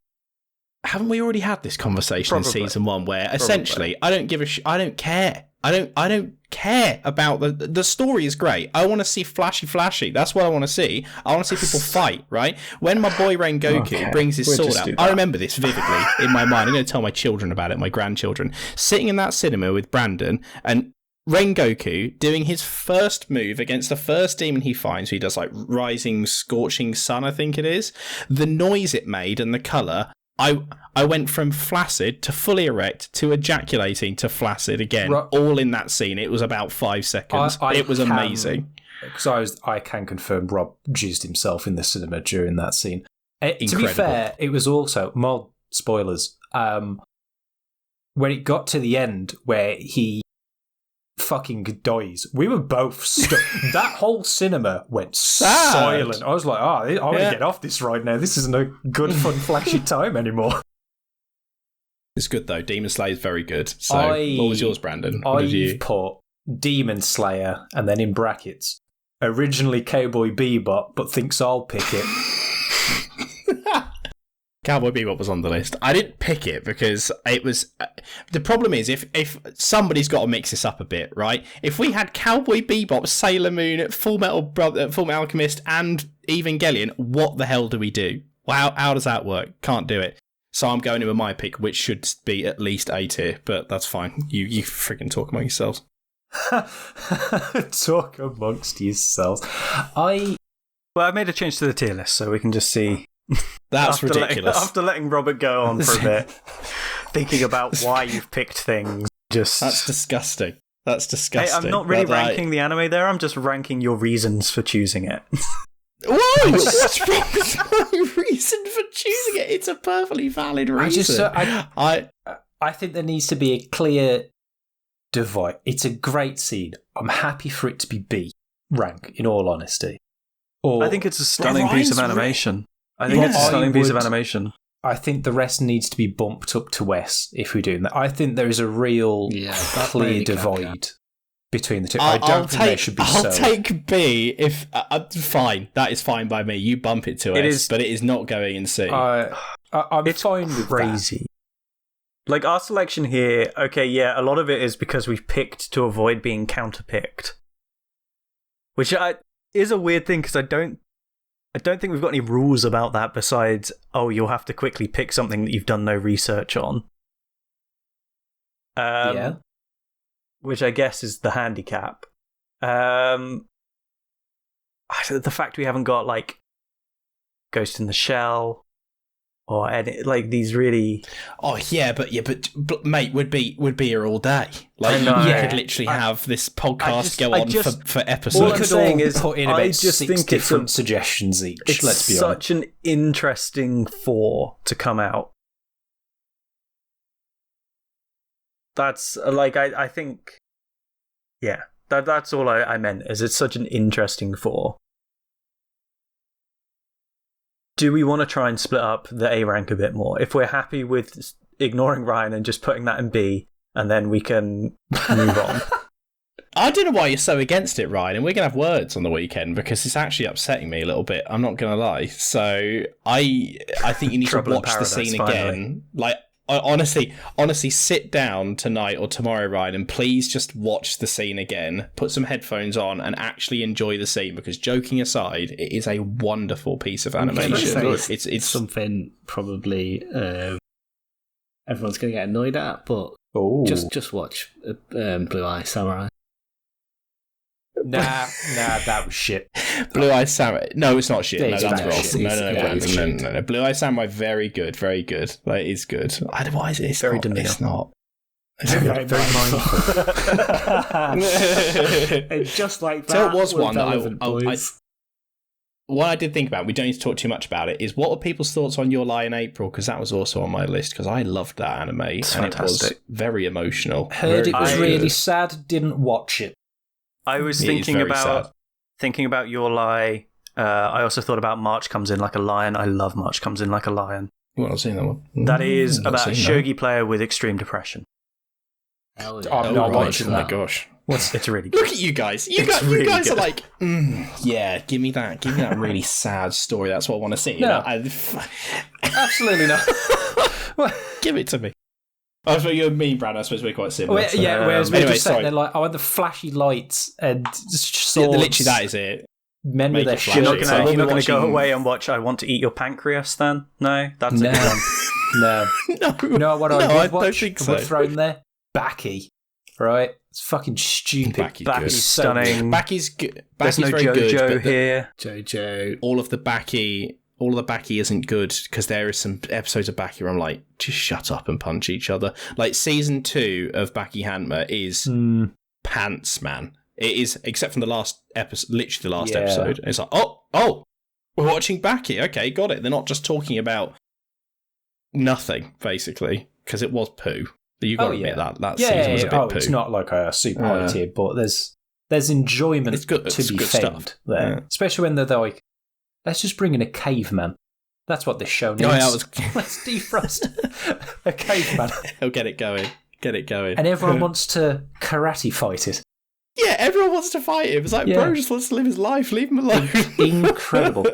Haven't we already had this conversation in season 1 where essentially I don't give a I don't care. I don't care about the story is great. I want to see flashy. That's what I want to see. I want to see people fight, right? When my boy Rengoku brings his sword out, I remember this vividly in my mind. I'm going to tell my children about it, my grandchildren. Sitting in that cinema with Brandon and Rengoku doing his first move against the first demon he finds. He does like Rising Scorching Sun, I think it is. The noise it made and the colour. I went from flaccid to fully erect to ejaculating to flaccid again, all in that scene. It was about 5 seconds. It was amazing. Because I can confirm Rob jizzed himself in the cinema during that scene. To be fair, it was also, more spoilers, when it got to the end where he fucking dies, we were both stuck. That whole cinema went silent. I was like, I want to get off this right now. This isn't a good, fun, flashy time anymore. It's good though. Demon Slayer is very good. So, what was yours, Brandon? I've put Demon Slayer and then in brackets, originally Cowboy Bebop, but thinks I'll pick it. Cowboy Bebop was on the list. I didn't pick it because it was... the problem is, if somebody's got to mix this up a bit, right? If we had Cowboy Bebop, Sailor Moon, Full Metal Alchemist, and Evangelion, what the hell do we do? Well, how does that work? Can't do it. So I'm going with my pick, which should be at least A tier, but that's fine. You freaking talk among yourselves. Talk amongst yourselves. I made a change to the tier list, so we can just see... That's ridiculous. After letting Robert go on for a bit, thinking about why you've picked things, That's disgusting. Hey, I'm not really ranking the anime there, I'm just ranking your reasons for choosing it. Whoa! What's wrong with my reason for choosing it? It's a perfectly valid reason. I think there needs to be a clear divide. It's a great scene. I'm happy for it to be B rank, in all honesty. I think it's a stunning piece of animation. I think it's a stunning piece of animation. I think the rest needs to be bumped up to S if we do that. I think there is a real clear divide between the two. I don't think there should be I'll take B if... fine. That is fine by me. You bump it to S, but it is not going in C. I'm fine with crazy. Like, our selection here, okay, yeah, a lot of it is because we've picked to avoid being counterpicked. Which is a weird thing, because I don't think we've got any rules about that besides, you'll have to quickly pick something that you've done no research on. Which I guess is the handicap. The fact we haven't got, like, Ghost in the Shell, or like these really... Oh, yeah, but mate, would be here all day. Like, you could literally have this podcast go on for episodes. All I'm saying is, put in about 6 different suggestions each. It's let's be such an interesting 4 to come out. That's, like, I think... Yeah, that's all I meant, is it's such an interesting 4. Do we want to try and split up the A rank a bit more? If we're happy with ignoring Ryan and just putting that in B, and then we can move on. I don't know why you're so against it, Ryan, and we're going to have words on the weekend because it's actually upsetting me a little bit. I'm not going to lie. So I think you need to watch the scene again. Like, honestly, sit down tonight or tomorrow, Ryan, and please just watch the scene again. Put some headphones on and actually enjoy the scene because, joking aside, it is a wonderful piece of animation. It's something probably everyone's going to get annoyed at, but just watch Blue Eye Samurai. Nah, that was shit. Blue Eye Samurai. No, it's not shit. No, that's wrong. Shit. No. Blue Eye Samurai, very good, very good. Like, it's good. Why is it? It's very not. It's not. Very mindful. And just like that. So it was one that what I did think about, we don't need to talk too much about it, is what were people's thoughts on Your Lie in April? Because that was also on my list, because I loved that anime. It's and fantastic. It was very emotional. Heard it was really sad, didn't watch it. I was thinking about Your Lie. I also thought about March Comes In Like a Lion. I love March Comes In Like a Lion. Well, I've seen that one. That is about a shogi player with extreme depression. I'm not watching that. that. Oh my gosh. It's really good. Look at you guys. You guys are like, yeah, give me that really sad story. That's what I want to see. No. Absolutely not. Give it to me. I suppose you and me, Brad, I suppose we're quite similar. Whereas we're just sitting there like, I want the flashy lights and swords. Literally, that is it. Men with their shit. You're not going to go away and watch I Want to Eat Your Pancreas then? No? That's a good one. No. What I would watch, don't think so. throw in there? Backy. right? It's fucking stupid. Baki's Baki's good. stunning. Baki's good. There's no very JoJo good, but here. Jojo. all of the Baki isn't good because there is some episodes of Baki where I'm like, just shut up and punch each other. Like season 2 of Baki Hanma is pants, man. It is, except from the last episode, literally the last episode. It's like, oh, we're watching Baki. Okay, got it. They're not just talking about nothing, basically, because it was poo. You got to admit that season was a bit poo. It's not like a super high tier, but there's enjoyment It's good. to It's be good found stuff. there. Yeah. Especially when they're like, let's just bring in a caveman. That's what this show needs. Oh, yeah, Let's defrost a caveman. He'll get it going. And everyone wants to karate fight it. Yeah, everyone wants to fight him. It's like, bro just wants to live his life. Leave him alone. Incredible.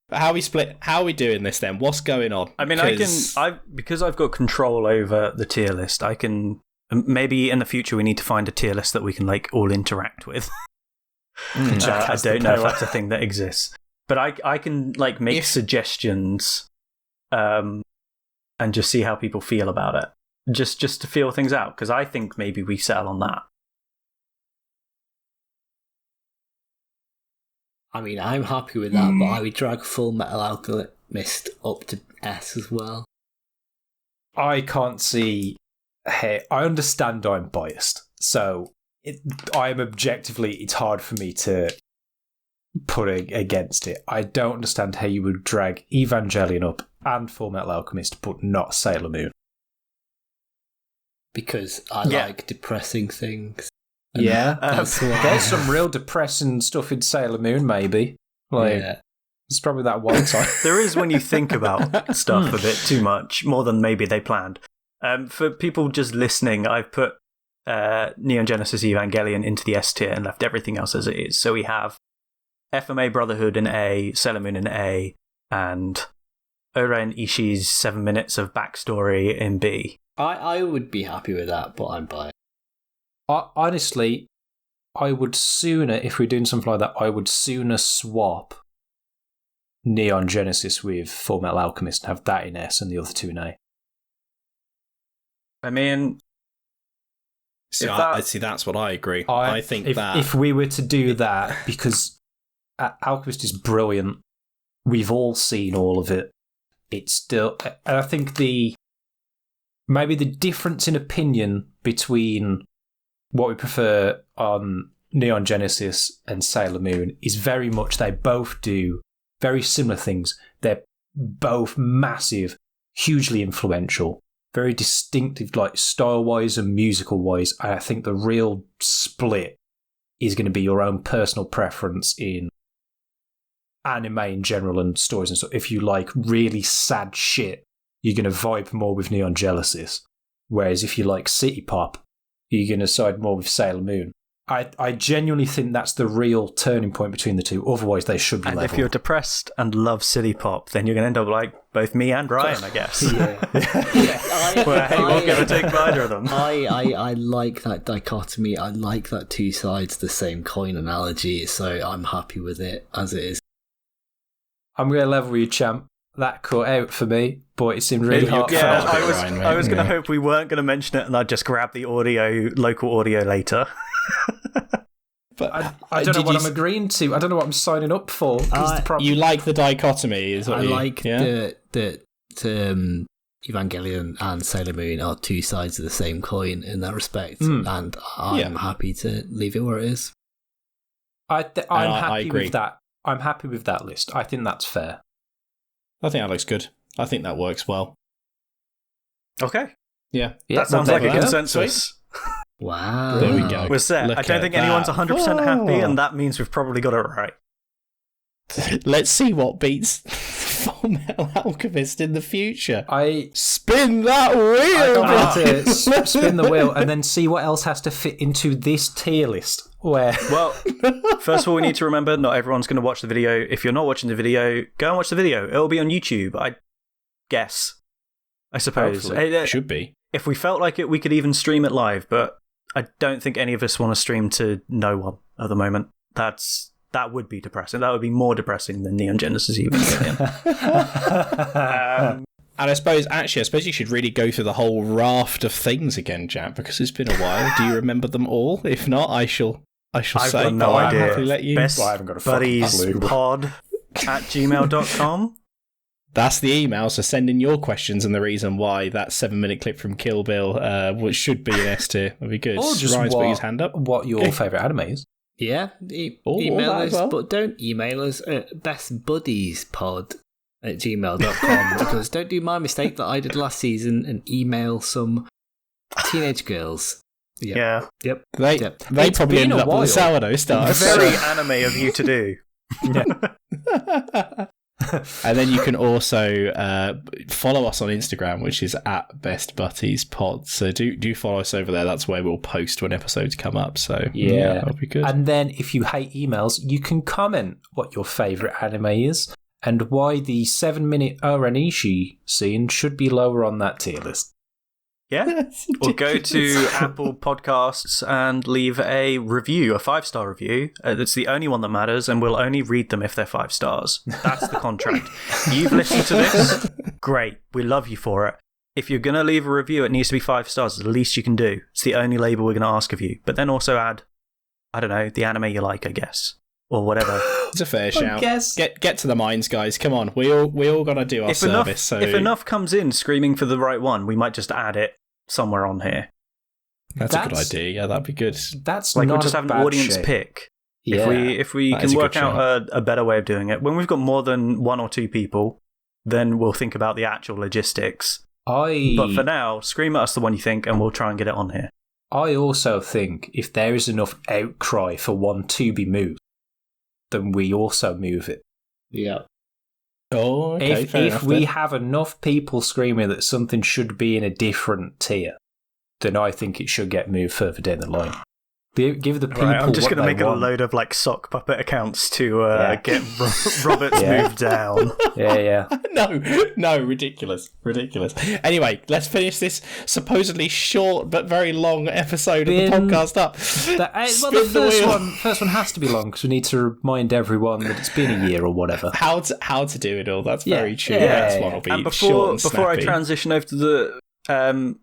But how are we doing this then? What's going on? I mean, because I've got control over the tier list, I can, maybe in the future we need to find a tier list that we can like all interact with. I don't know if that's a thing that exists. But I can like make suggestions and just see how people feel about it. Just to feel things out, because I think maybe we settle on that. I mean, I'm happy with that, but I would drag Full Metal Alchemist up to S as well. I can't see. Hey, I understand I'm biased, so I am objectively. It's hard for me to put against it. I don't understand how you would drag Evangelion up and Full Metal Alchemist, but not Sailor Moon. Because I like depressing things. Yeah, That's why. there's some real depressing stuff in Sailor Moon. Maybe it's probably that one time. There is when you think about stuff a bit too much, more than maybe they planned. For people just listening, I've put Neon Genesis Evangelion into the S tier and left everything else as it is. So we have FMA Brotherhood in A, Sailor Moon in A, and Oren Ishii's 7 minutes of backstory in B. I would be happy with that, but I'm biased. Honestly, I would sooner, if we're doing something like that, I would sooner swap Neon Genesis with Full Metal Alchemist and have that in S and the other two in A. I mean, See, that's what I agree. I think if we were to do that, because Alchemist is brilliant, we've all seen all of it. It's still, and I think maybe the difference in opinion between what we prefer on Neon Genesis and Sailor Moon is very much they both do very similar things. They're both massive, hugely influential, very distinctive, like style-wise and musical-wise. I think the real split is going to be your own personal preference in anime in general and stories and stuff. If you like really sad shit, you're going to vibe more with Neon Genesis. Whereas if you like city pop, you're going to side more with Sailor Moon. I genuinely think that's the real turning point between the two. Otherwise, they should be and level. if you're depressed and love city pop, then you're going to end up like both me and Ryan, I guess. We're going to take either of them. I like that dichotomy. I like that two sides the same coin analogy, so I'm happy with it as it is. I'm going to level with you, champ. That cut out for me, but it seemed really hard. Yeah, I was going to hope we weren't going to mention it and I'd just grab the local audio later. But I don't know what I'm agreeing to. I don't know what I'm signing up for. The problem. You like the dichotomy, is what I you like yeah? that Evangelion and Sailor Moon are two sides of the same coin in that respect, and I'm happy to leave it where it is. I'm happy agree with that. I'm happy with that list. I think that's fair. I think that looks good. I think that works well. Okay. Yeah. That sounds like a consensus. Wow. There we go. We're set. I don't think anyone's 100% happy, and that means we've probably got it right. Let's see what beats Full Metal Alchemist in the future. I spin that wheel. I can't wait to spin the wheel and then see what else has to fit into this tier list. Well, first of all, we need to remember not everyone's going to watch the video. If you're not watching the video, go and watch the video. It'll be on YouTube, I guess. I suppose. It should be. If we felt like it, we could even stream it live, but I don't think any of us want to stream to no one at the moment. That would be depressing. That would be more depressing than Neon Genesis Evangelion. And I suppose you should really go through the whole raft of things again, Jack, because it's been a while. Do you remember them all? If not, I shall I've say. got no I'll idea. happily let you. Well, I haven't got a fucking clue. BestBuddiesPod@gmail.com. That's the email, so send in your questions and the reason why that 7-minute clip from Kill Bill, which should be an S tier, would be good. Or just Ryan's put his hand up. what your favourite anime is. Yeah, all email that us, as well. but don't email us at bestbuddiespod@gmail.com because don't do my mistake that I did last season and email some teenage girls. Yeah. Yep. They It's probably been ended a up with while. the sourdough stars. Very anime of you to do. And then you can also follow us on Instagram, which is at bestbuttiespod. So do follow us over there. That's where we'll post when episodes come up. So yeah, that'll be good. And then if you hate emails, you can comment what your favourite anime is and why the 7-minute Oranishi scene should be lower on that tier list. Yeah. Or go to Apple Podcasts and leave a review, a 5-star review. That's the only one that matters, and we'll only read them if they're 5 stars. That's the contract. You've listened to this? Great. We love you for it. If you're going to leave a review, it needs to be 5 stars. It's the least you can do. It's the only label we're going to ask of you. But then also add, I don't know, the anime you like, I guess. Or whatever. It's a fair shout. guess. Get to the mines, guys. Come on. We all got to do our service. If enough comes in screaming for the right one, we might just add it somewhere on here. That's a good idea. Yeah, that'd be good. That's like not we'll just have an audience shape. pick. Yeah. If we That is can a work good out a better way of doing it, when we've got more than 1 or 2 people, then we'll think about the actual logistics. But for now, scream at us the one you think, and we'll try and get it on here. I also think if there is enough outcry for one to be moved, then we also move it. Yeah. Oh, okay. If we have enough people screaming that something should be in a different tier, then I think it should get moved further down the line. Give the people. Right, I'm just going to make a load of like sock puppet accounts to get Robert's moved down. Yeah. No, ridiculous. Anyway, let's finish this supposedly short but very long episode of the podcast up. The first one has to be long because we need to remind everyone that it's been a year or whatever. How to do it all? That's very true. Yeah. That's one will be And short and before I snappy. transition over to the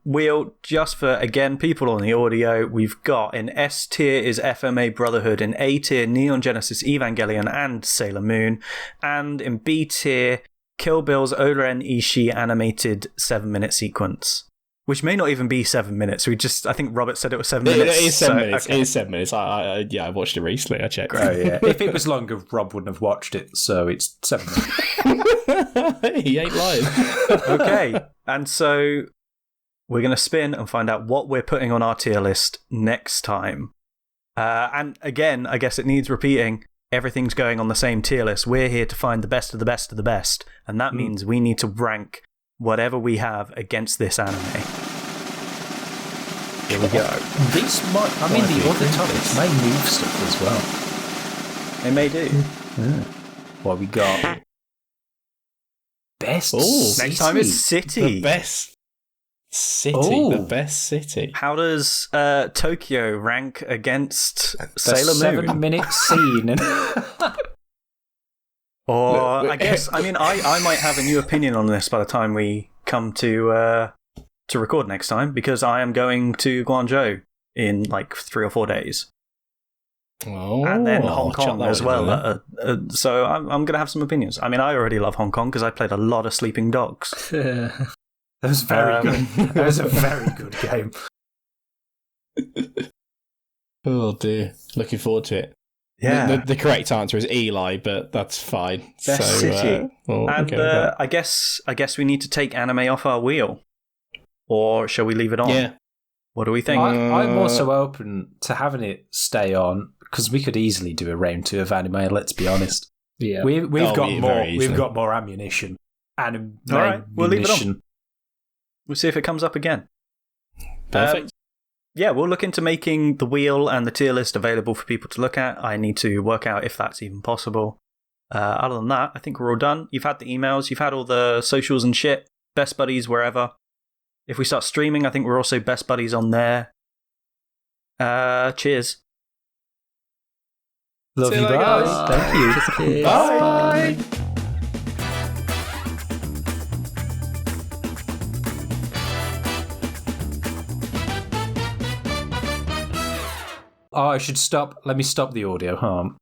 wheel, just for again people on the audio, we've got in S tier is FMA Brotherhood, in A tier Neon Genesis Evangelion and Sailor Moon, and in B tier Kill Bill's Oren Ishii animated 7-minute sequence, which may not even be 7 minutes. I think Robert said it was 7 minutes. It is 7 minutes. Okay. It is 7 minutes. I watched it recently. I checked. Oh, yeah. If it was longer, Rob wouldn't have watched it, so it's 7 minutes. He ain't lying. Okay, and so we're going to spin and find out what we're putting on our tier list next time. And again, I guess it needs repeating. Everything's going on the same tier list. We're here to find the best of the best of the best. And that means we need to rank whatever we have against this anime. Here we go. The other topics may move stuff as well. They may do. What we got? Best Next time is City. The best city. Oh. The best city. How does Tokyo rank against The Sailor Moon? 7-minute scene. Or I guess, I might have a new opinion on this by the time we come to record next time, because I am going to Guangzhou in like 3 or 4 days. Oh, And then Hong chuck Kong that as one in well. there. So I'm going to have some opinions. I already love Hong Kong because I played a lot of Sleeping Dogs. That was very good. That was a very good game. Oh dear. Looking forward to it. Yeah. The correct answer is Eli, but that's fine. Best city. And okay with that. I guess we need to take anime off our wheel. Or shall we leave it on? Yeah. What do we think? I'm also open to having it stay on because we could easily do a round 2 of anime. Let's be honest. Yeah. We've got yeah, more. very easily. We've got more ammunition. All right, we'll leave it on. We'll see if it comes up again. Perfect. Yeah, we'll look into making the wheel and the tier list available for people to look at. I need to work out if that's even possible. Other than that, I think we're all done. You've had the emails, you've had all the socials and shit, best buddies wherever. If we start streaming, I think we're also best buddies on there. Cheers. Love See you you later, guys. guys. Thank you. Bye. Oh, I should stop. Let me stop the audio harm.